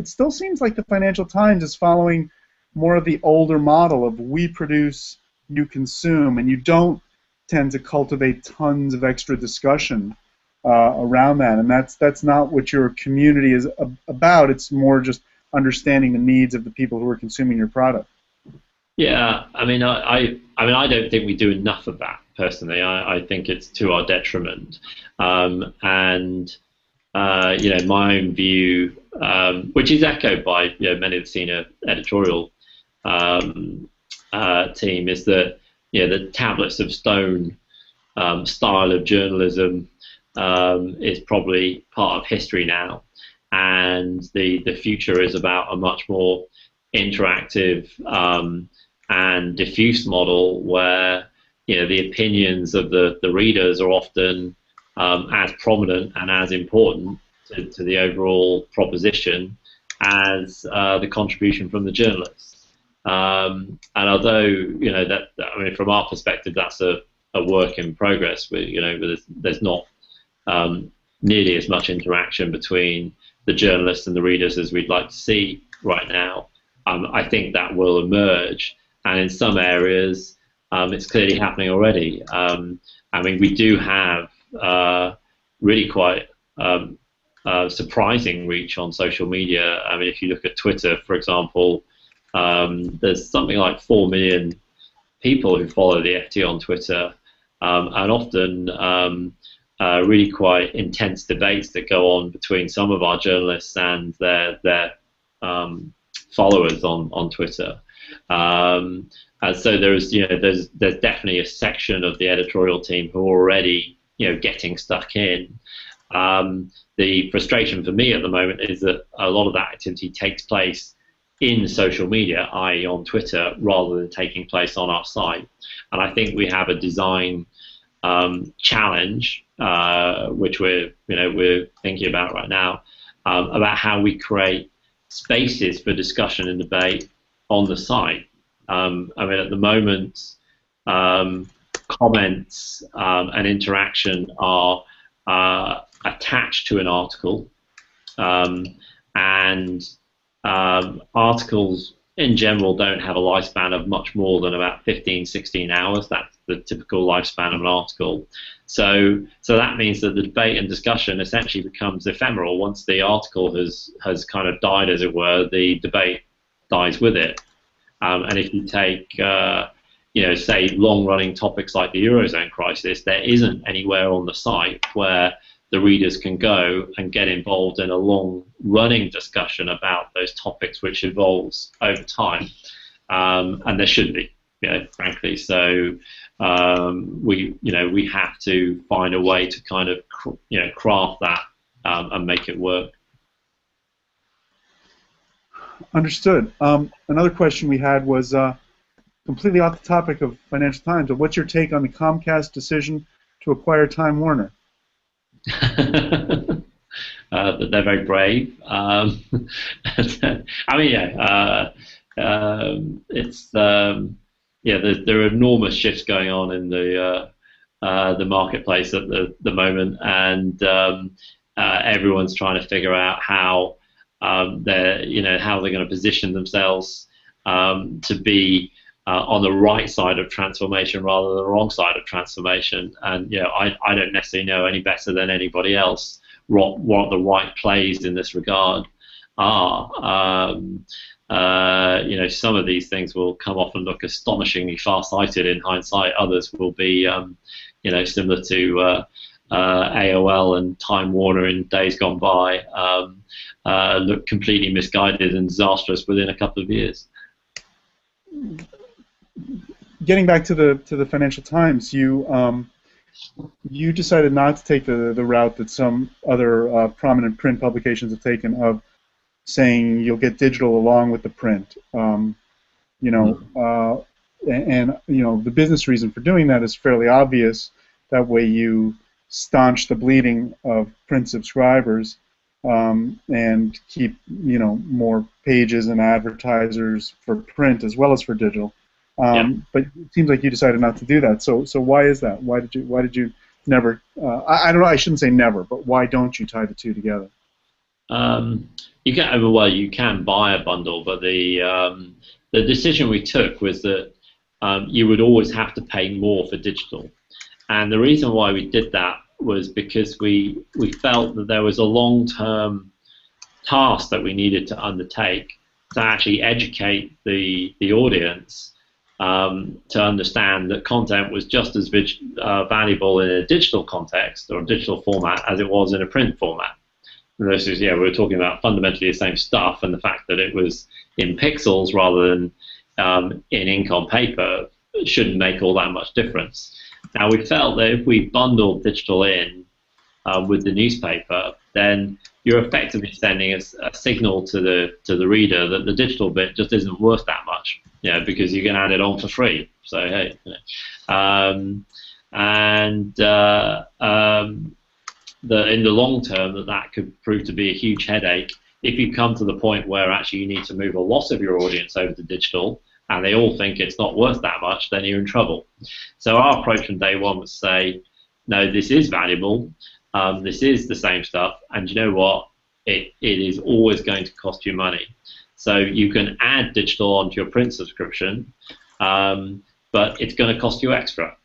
still seems like the Financial Times is following more of the older model of we produce, you consume, and you don't tend to cultivate tons of extra discussion around that. And that's not what your community is about. It's more just understanding the needs of the people who are consuming your product. Yeah, I mean, I don't think we do enough of that personally. I think it's to our detriment. My own view, which is echoed by many of the senior editorial team, is that the tablets of stone style of journalism is probably part of history now, and the future is about a much more interactive and diffuse model where the opinions of the readers are often as prominent and as important to the overall proposition as the contribution from the journalists. And although from our perspective that's a work in progress, there's not nearly as much interaction between the journalists and the readers as we'd like to see right now. I think that will emerge, and in some areas it's clearly happening already. We do have really quite surprising reach on social media. I mean, if you look at Twitter, for example, there's something like 4 million people who follow the FT on Twitter, and often really quite intense debates that go on between some of our journalists and their followers on Twitter. And so there's definitely a section of the editorial team who are already getting stuck in. The frustration for me at the moment is that a lot of that activity takes place in social media, i.e. on Twitter, rather than taking place on our site. And I think we have a design challenge, which we're thinking about right now, about how we create spaces for discussion and debate on the site. At the moment, comments and interaction are attached to an article, and articles in general don't have a lifespan of much more than about 15, 16 hours. That's the typical lifespan of an article. So that means that the debate and discussion essentially becomes ephemeral. Once the article has kind of died, as it were, the debate dies with it. And if you take, say, long-running topics like the Eurozone crisis, there isn't anywhere on the site where the readers can go and get involved in a long-running discussion about those topics, which evolves over time. And there should be. frankly. So we have to find a way to kind of craft that and make it work. Understood. Another question we had was completely off the topic of Financial Times, but what's your take on the Comcast decision to acquire Time Warner? That they're very brave. I mean, it's there are enormous shifts going on in the marketplace at the moment, and everyone's trying to figure out how how they're going to position themselves to be on the right side of transformation rather than the wrong side of transformation. And I don't necessarily know any better than anybody else what the right plays in this regard are. Some of these things will come off and look astonishingly far-sighted in hindsight. Others will be, similar to AOL and Time Warner in days gone by, look completely misguided and disastrous within a couple of years. Getting back to the Financial Times, you decided not to take the route that some other prominent print publications have taken of saying you'll get digital along with the print. The business reason for doing that is fairly obvious. That way you staunch the bleeding of print subscribers and keep more pages and advertisers for print as well as for digital. But it seems like you decided not to do that. So why is that? Why did you never? I don't know. I shouldn't say never, but why don't you tie the two together? You can buy a bundle, but the decision we took was that you would always have to pay more for digital, and the reason why we did that was because we felt that there was a long-term task that we needed to undertake to actually educate the audience to understand that content was just as valuable in a digital context or a digital format as it was in a print format. And this is, we were talking about fundamentally the same stuff, and the fact that it was in pixels rather than in ink on paper shouldn't make all that much difference. Now, we felt that if we bundled digital in with the newspaper, then you're effectively sending a signal to the reader that the digital bit just isn't worth that much, because you can add it on for free. So hey, in the long term, that could prove to be a huge headache. If you come to the point where actually you need to move a lot of your audience over to digital, and they all think it's not worth that much, then you're in trouble. So our approach from day one was to say, no, this is valuable. This is the same stuff, and you know what? It is always going to cost you money. So you can add digital onto your print subscription, but it's going to cost you extra.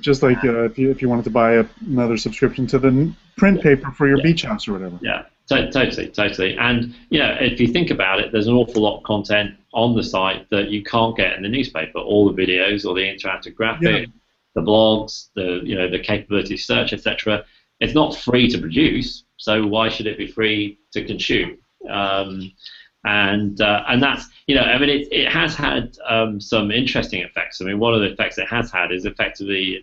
Just like if you wanted to buy another subscription to the print paper for your beach house or whatever. Yeah, totally. And if you think about it, there's an awful lot of content on the site that you can't get in the newspaper. All the videos, all the interactive graphics, the blogs, the capability to search, etc. It's not free to produce, so why should it be free to consume? And that's it has had some interesting effects. I mean, one of the effects it has had is effectively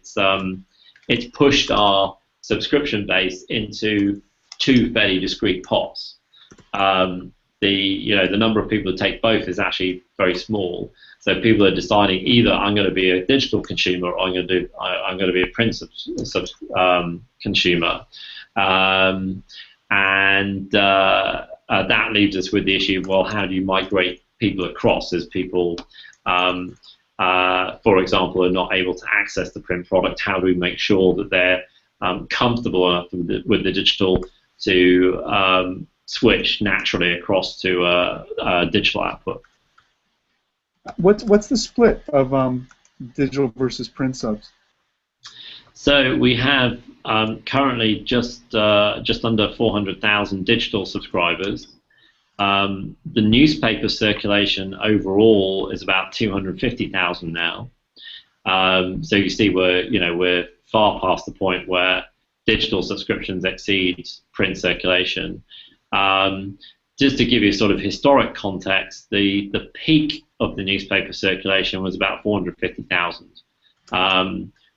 it's pushed our subscription base into two fairly discrete pots. The number of people who take both is actually very small. So people are deciding either I'm going to be a digital consumer or I'm going to be a print consumer, that leaves us with the issue of, well, how do you migrate people across as people, for example, are not able to access the print product? How do we make sure that they're comfortable enough with the digital to switch naturally across to digital output? What's the split of digital versus print subs? So we have currently just under 400,000 digital subscribers. The newspaper circulation overall is about 250,000 now. So you see we're far past the point where digital subscriptions exceed print circulation. Just to give you sort of historic context, the peak of the newspaper circulation was about 450,000,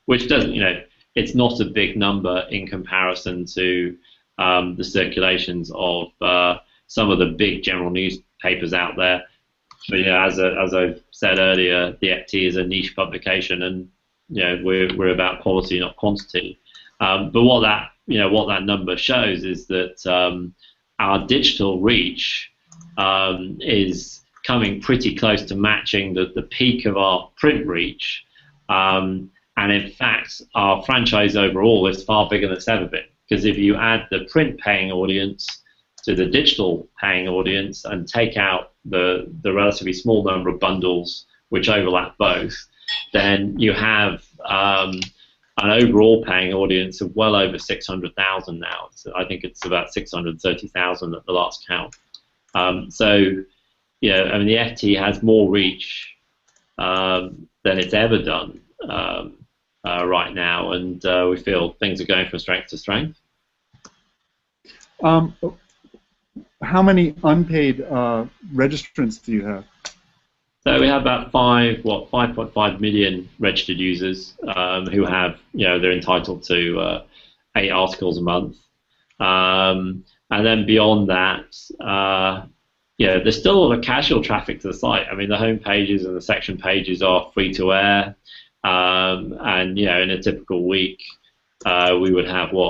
which doesn't, it's not a big number in comparison to the circulations of some of the big general newspapers out there. But as I said earlier, the FT is a niche publication, and we're about quality, not quantity. But what that number shows is that our digital reach is coming pretty close to matching the peak of our print reach. And in fact, our franchise overall is far bigger than it's ever been. Because if you add the print paying audience to the digital paying audience and take out the relatively small number of bundles which overlap both, then you have an overall paying audience of well over 600,000 now. So I think it's about 630,000 at the last count. The FT has more reach than it's ever done right now, and we feel things are going from strength to strength. How many unpaid registrants do you have? So we have about 5.5 million registered users who have, they're entitled to 8 articles a month. And then beyond that, there's still a lot of casual traffic to the site. I mean, the home pages and the section pages are free to air. And, in a typical week, we would have 3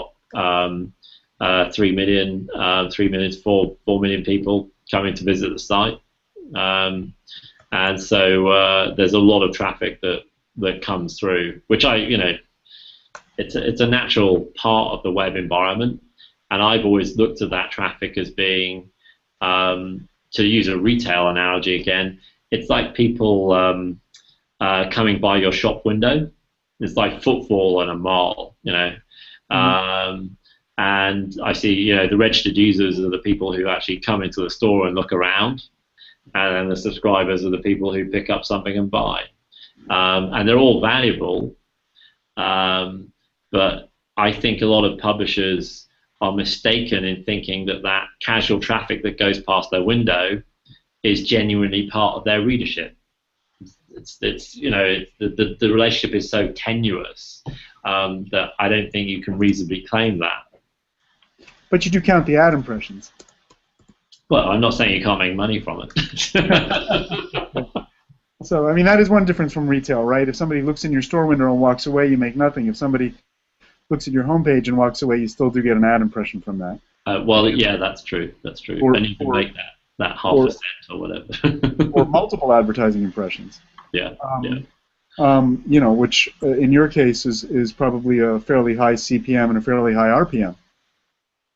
million to 4 million people coming to visit the site. And so there's a lot of traffic that comes through, which it's a natural part of the web environment. And I've always looked at that traffic as being, to use a retail analogy again, it's like people coming by your shop window. It's like footfall in a mall, And I see, the registered users are the people who actually come into the store and look around, and then the subscribers are the people who pick up something and buy. And they're all valuable, but I think a lot of publishers are mistaken in thinking that casual traffic that goes past their window is genuinely part of their readership. The relationship is so tenuous that I don't think you can reasonably claim that. But you do count the ad impressions. Well, I'm not saying you can't make money from it. So, I mean, that is one difference from retail, right? If somebody looks in your store window and walks away, you make nothing. If somebody looks at your homepage and walks away, you still do get an ad impression from that. Well, yeah, that's true. That's true. And you can make that half a cent or whatever. Or multiple advertising impressions. Yeah. Which in your case is probably a fairly high CPM and a fairly high RPM.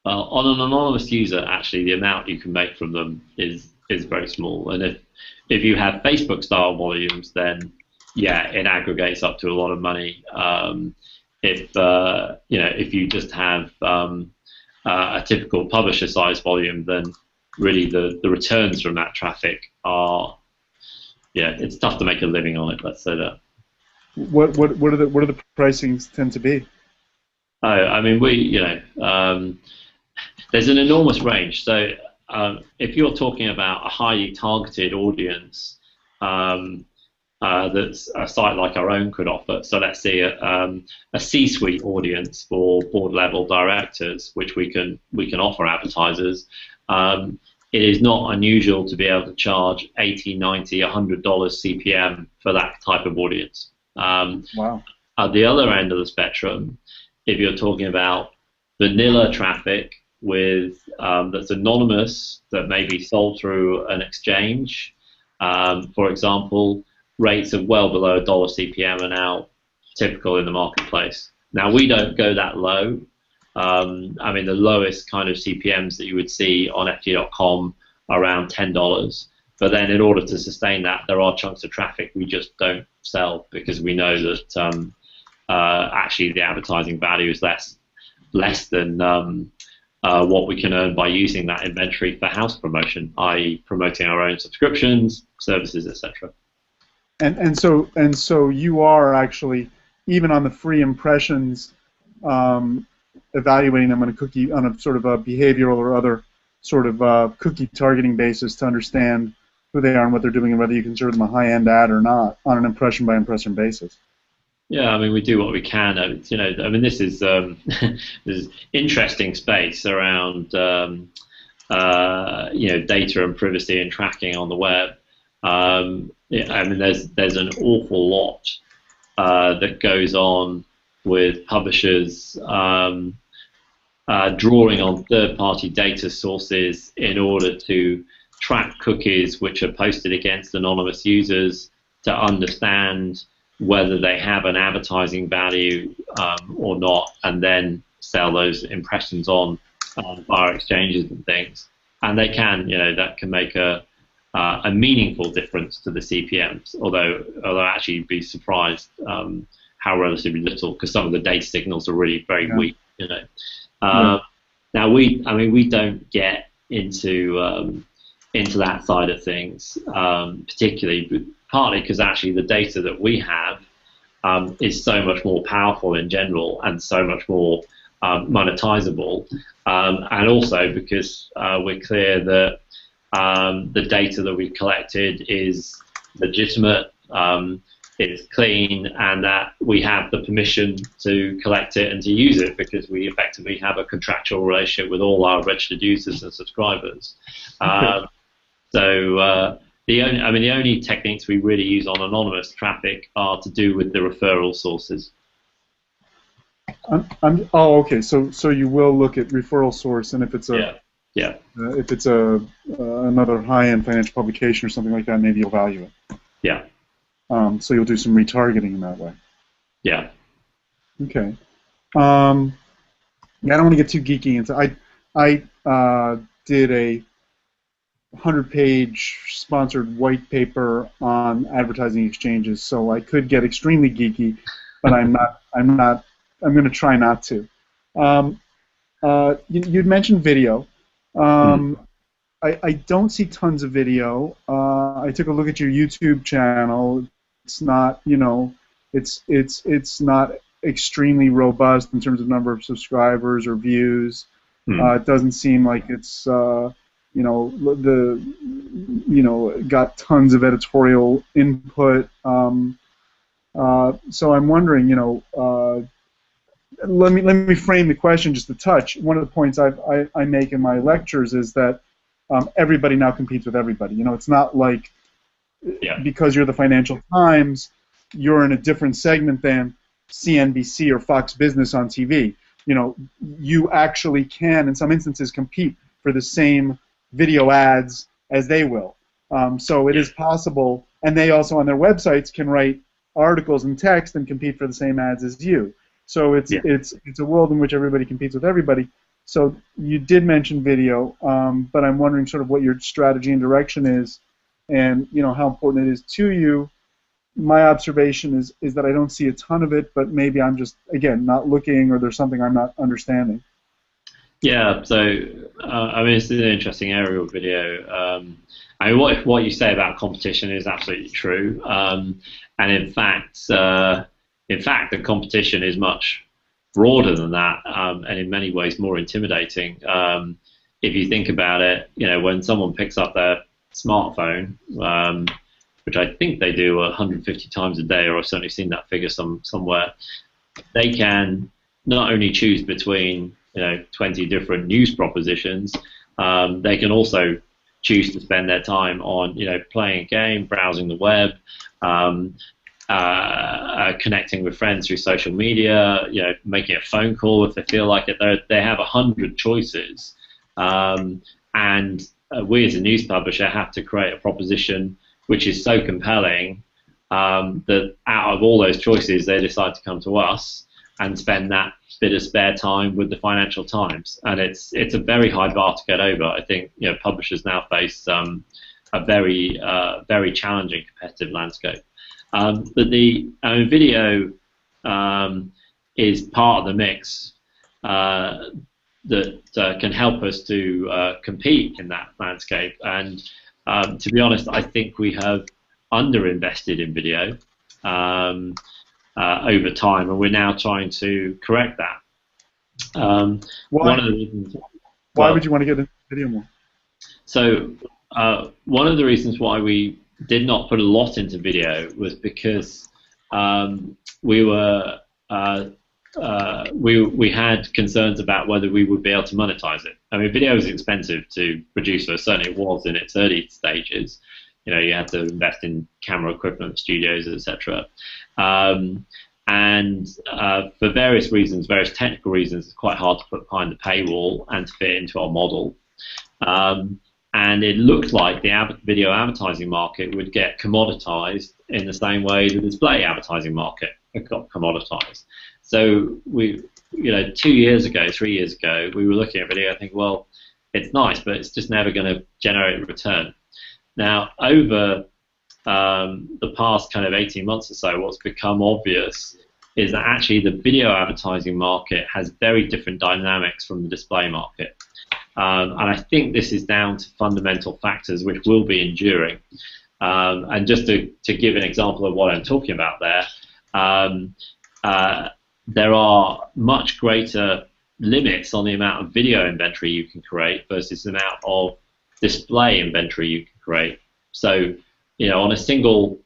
Well, on an anonymous user, actually, the amount you can make from them is very small. And if you have Facebook-style volumes, then yeah, it aggregates up to a lot of money. If you just have a typical publisher-size volume, then really the returns from that traffic are, it's tough to make a living on it. Let's say that. What are the pricings tend to be? Oh, I mean, there's an enormous range. So if you're talking about a highly targeted audience that's a site like our own could offer, so let's say a C-suite audience for board-level directors, which we can offer advertisers, it is not unusual to be able to charge $80, $90, $100 CPM for that type of audience. Wow. At the other end of the spectrum, if you're talking about vanilla traffic that's anonymous, that may be sold through an exchange, for example, rates of well below $1 CPM are now typical in the marketplace. Now, we don't go that low. I mean, the lowest kind of CPMs that you would see on FT.com are around $10. But then in order to sustain that, there are chunks of traffic we just don't sell because we know that actually the advertising value is less than what we can earn by using that inventory for house promotion, i.e. promoting our own subscriptions, services, etc. And so you are actually, even on the free impressions, evaluating them on a sort of a behavioral or other sort of cookie targeting basis to understand who they are and what they're doing and whether you consider them a high-end ad or not on an impression-by-impression basis. Yeah, I mean, we do what we can. I mean, this is this is interesting space around data and privacy and tracking on the web. Yeah, I mean, there's an awful lot that goes on with publishers drawing on third-party data sources in order to track cookies which are posted against anonymous users to understand whether they have an advertising value or not, and then sell those impressions on via exchanges and things. And they can, that can make a meaningful difference to the CPMs, although actually you'd be surprised how relatively little, because some of the data signals are really very weak. Now we don't get into that side of things particularly, partly because actually the data that we have is so much more powerful in general and so much more monetizable, and also because we're clear that the data that we've collected is legitimate, it's clean, and that we have the permission to collect it and to use it because we effectively have a contractual relationship with all our registered users and subscribers. So the only techniques we really use on anonymous traffic are to do with the referral sources. Okay. So you will look at referral source, and if it's if it's another high-end financial publication or something like that, maybe you'll value it. Yeah. So you'll do some retargeting in that way. Yeah. Okay. I don't want to get too geeky into. I did a 100-page sponsored white paper on advertising exchanges, so I could get extremely geeky, but I'm not. I'm going to try not to. You'd mentioned video. I don't see tons of video. I took a look at your YouTube channel. It's not, it's not extremely robust in terms of number of subscribers or views. It doesn't seem like it's, got tons of editorial input. So I'm wondering, let me frame the question just a touch. One of the points I make in my lectures is that everybody now competes with everybody. It's not like because you're the Financial Times, you're in a different segment than CNBC or Fox Business on TV. You actually can, in some instances, compete for the same video ads as they will. So it is possible, and they also on their websites can write articles and text and compete for the same ads as you. So it's a world in which everybody competes with everybody. So you did mention video, but I'm wondering sort of what your strategy and direction is, and how important it is to you. My observation is that I don't see a ton of it, but maybe I'm just not looking, or there's something I'm not understanding. Yeah. So it's an interesting area of video. What you say about competition is absolutely true, and in fact, the competition is much broader than that, and in many ways more intimidating. If you think about it, when someone picks up their smartphone, which I think they do 150 times a day, or I've certainly seen that figure somewhere, they can not only choose between 20 different news propositions, they can also choose to spend their time on playing a game, browsing the web, connecting with friends through social media, making a phone call if they feel like it. They have 100 choices, and we as a news publisher have to create a proposition which is so compelling that out of all those choices, they decide to come to us and spend that bit of spare time with the Financial Times, and it's a very high bar to get over. I think publishers now face a very challenging competitive landscape. But video is part of the mix that can help us to compete in that landscape. And to be honest, I think we have underinvested in video over time, and we're now trying to correct that. Why would you want to get into video more? So One of the reasons why we did not put a lot into video was because we were we had concerns about whether we would be able to monetize it. I mean, video is expensive to produce, or certainly it was in its early stages. You know, you had to invest in camera equipment, studios, etc. And for various reasons, various technical reasons, it's quite hard to put behind the paywall and to fit into our model. And it looked like the video advertising market would get commoditized in the same way the display advertising market got commoditized. So we, 2 years ago, 3 years ago, we were looking at video. I think, well, it's nice, but it's just never going to generate a return. Now, over the past kind of 18 months or so, what's become obvious is that actually the video advertising market has very different dynamics from the display market. And I think this is down to fundamental factors which will be enduring. And just to give an example of what I'm talking about there are much greater limits on the amount of video inventory you can create versus the amount of display inventory you can create. So, on a single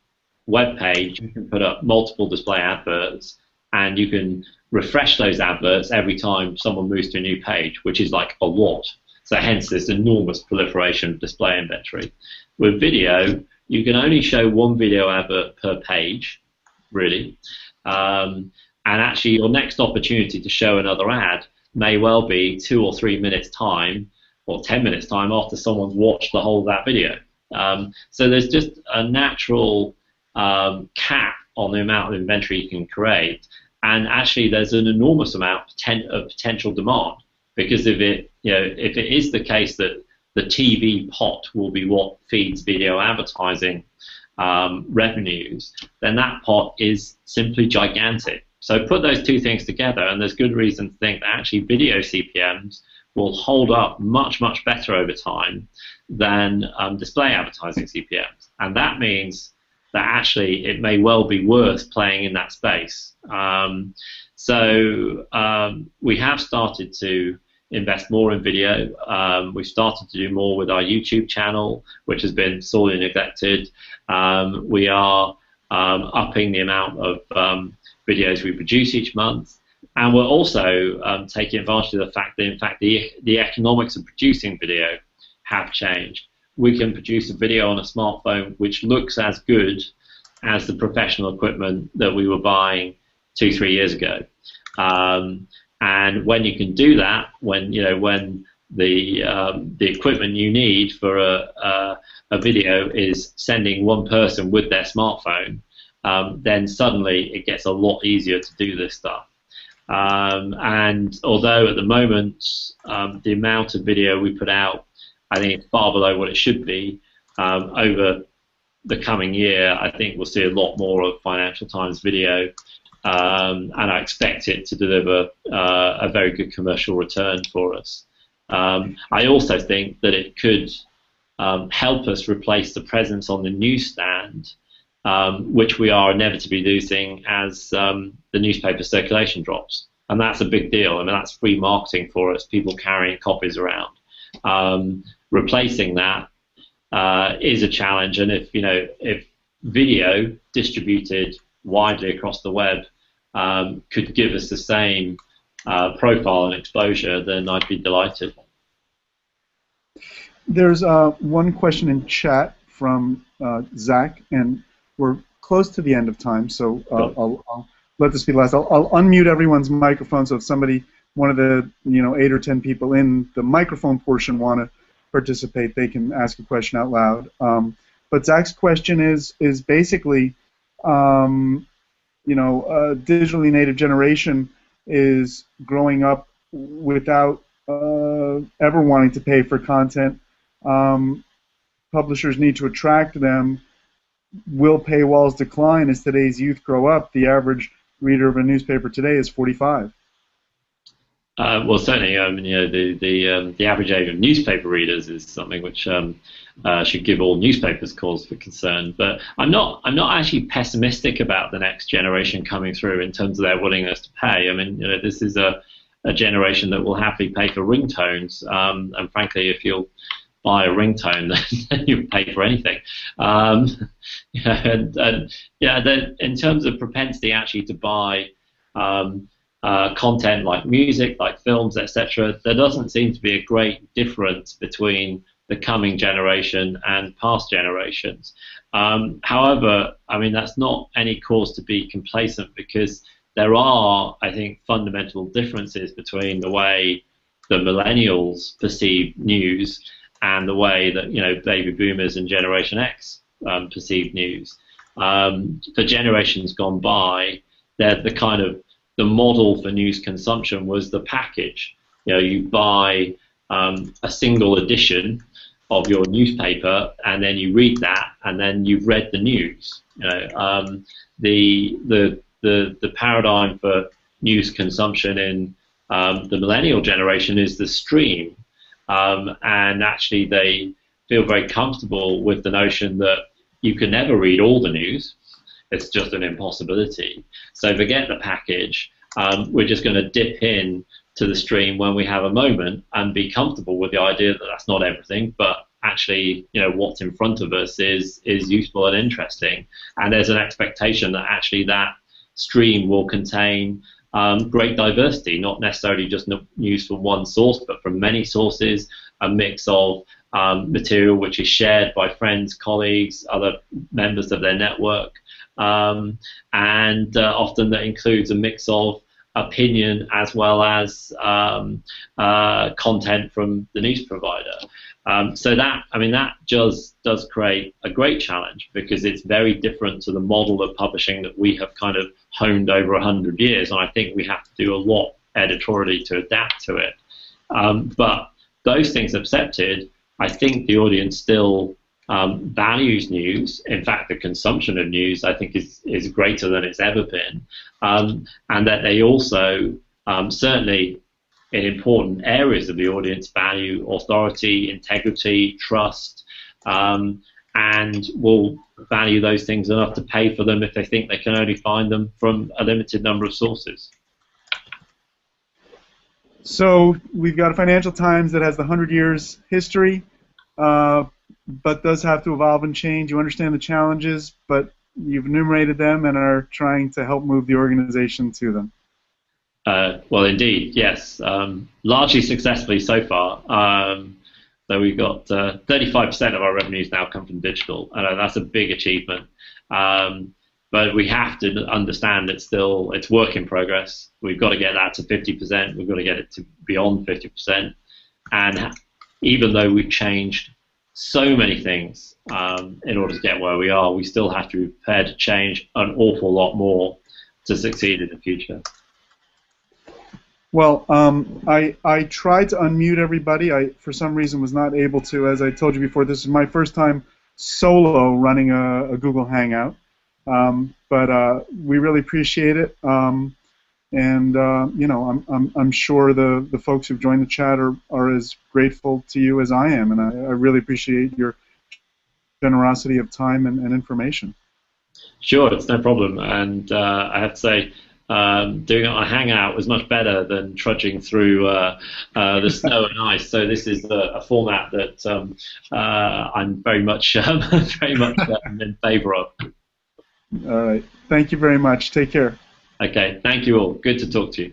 web page, you can put up multiple display adverts, and you can refresh those adverts every time someone moves to a new page, which is like a lot. So hence this enormous proliferation of display inventory. With video, you can only show one video advert per page, really. And actually your next opportunity to show another ad may well be 2 or 3 minutes time or 10 minutes time after someone's watched the whole of that video. So there's just a natural cap on the amount of inventory you can create, and actually there's an enormous amount of potential demand, because if it is the case that the TV pot will be what feeds video advertising revenues, then that pot is simply gigantic. So put those two things together, and there's good reason to think that actually video CPMs will hold up much, much better over time than display advertising CPMs. And that means that actually it may well be worth playing in that space. So we have started to invest more in video. We've started to do more with our YouTube channel, which has been sorely neglected. We are upping the amount of videos we produce each month. And we're also taking advantage of the fact that, in fact, the economics of producing video have changed. We can produce a video on a smartphone which looks as good as the professional equipment that we were buying 2-3 years ago. And when you can do that, when the equipment you need for a video is sending one person with their smartphone, then suddenly it gets a lot easier to do this stuff. And although at the moment the amount of video we put out, I think it's far below what it should be, over the coming year, I think we'll see a lot more of Financial Times video, and I expect it to deliver a very good commercial return for us. I also think that it could help us replace the presence on the newsstand, which we are inevitably losing as the newspaper circulation drops. And that's a big deal. I mean, that's free marketing for us, people carrying copies around. Replacing that is a challenge, and if video distributed widely across the web could give us the same profile and exposure, then I'd be delighted. There's one question in chat from Zach, and we're close to the end of time, so I'll let this be last. I'll unmute everyone's microphone, so if one of the 8 or 10 people in the microphone portion want to participate, they can ask a question out loud. But Zach's question is basically, digitally native generation is growing up without ever wanting to pay for content. Publishers need to attract them. Will paywalls decline as today's youth grow up? The average reader of a newspaper today is 45. Well, certainly, the average age of newspaper readers is something which should give all newspapers cause for concern. But I'm not actually pessimistic about the next generation coming through in terms of their willingness to pay. I mean, this is a generation that will happily pay for ringtones, and frankly, if you'll buy a ringtone than you pay for anything. And yeah, in terms of propensity actually to buy content like music, like films, etc., there doesn't seem to be a great difference between the coming generation and past generations. However, I mean, that's not any cause to be complacent, because there are, I think, fundamental differences between the way the millennials perceive news and the way that, you know, baby boomers and Generation X perceive news. For generations gone by, the model for news consumption was the package. You know, you buy a single edition of your newspaper, and then you read that, and then you've read the news. You know, the paradigm for news consumption in the millennial generation is the stream, and actually they feel very comfortable with the notion that you can never read all the news. It's just an impossibility. So forget the package. We're just going to dip in to the stream when we have a moment and be comfortable with the idea that that's not everything, but actually, you know, what's in front of us is useful and interesting. And there's an expectation that actually that stream will contain great diversity, not necessarily just news from one source, but from many sources, a mix of material which is shared by friends, colleagues, other members of their network, and often that includes a mix of opinion as well as content from the news provider. So that, I mean, that just does create a great challenge, because it's very different to the model of publishing that we have kind of honed over 100 years, and I think we have to do a lot editorially to adapt to it. But those things accepted, I think the audience still values news. In fact, the consumption of news, I think, is greater than it's ever been, and that they also certainly in important areas of the audience value authority, integrity, trust, and will value those things enough to pay for them if they think they can only find them from a limited number of sources. So we've got a Financial Times that has the 100 years history, but does have to evolve and change. You understand the challenges, but you've enumerated them and are trying to help move the organization to them. Well, indeed, yes. Largely successfully so far. So we've got 35% of our revenues now come from digital, and that's a big achievement. But we have to understand it's work in progress. We've got to get that to 50%. We've got to get it to beyond 50%. And even though we've changed so many things in order to get where we are, we still have to be prepared to change an awful lot more to succeed in the future. Well, I tried to unmute everybody. I, for some reason, was not able to. As I told you before, this is my first time solo running a Google Hangout. But we really appreciate it. And you know, I'm sure the folks who've joined the chat are as grateful to you as I am, and I really appreciate your generosity of time and information. Sure, it's no problem. And I have to say, doing it on a Hangout was much better than trudging through the snow and ice. So this is a format that I'm very much in favour of. All right. Thank you very much. Take care. Okay. Thank you all. Good to talk to you.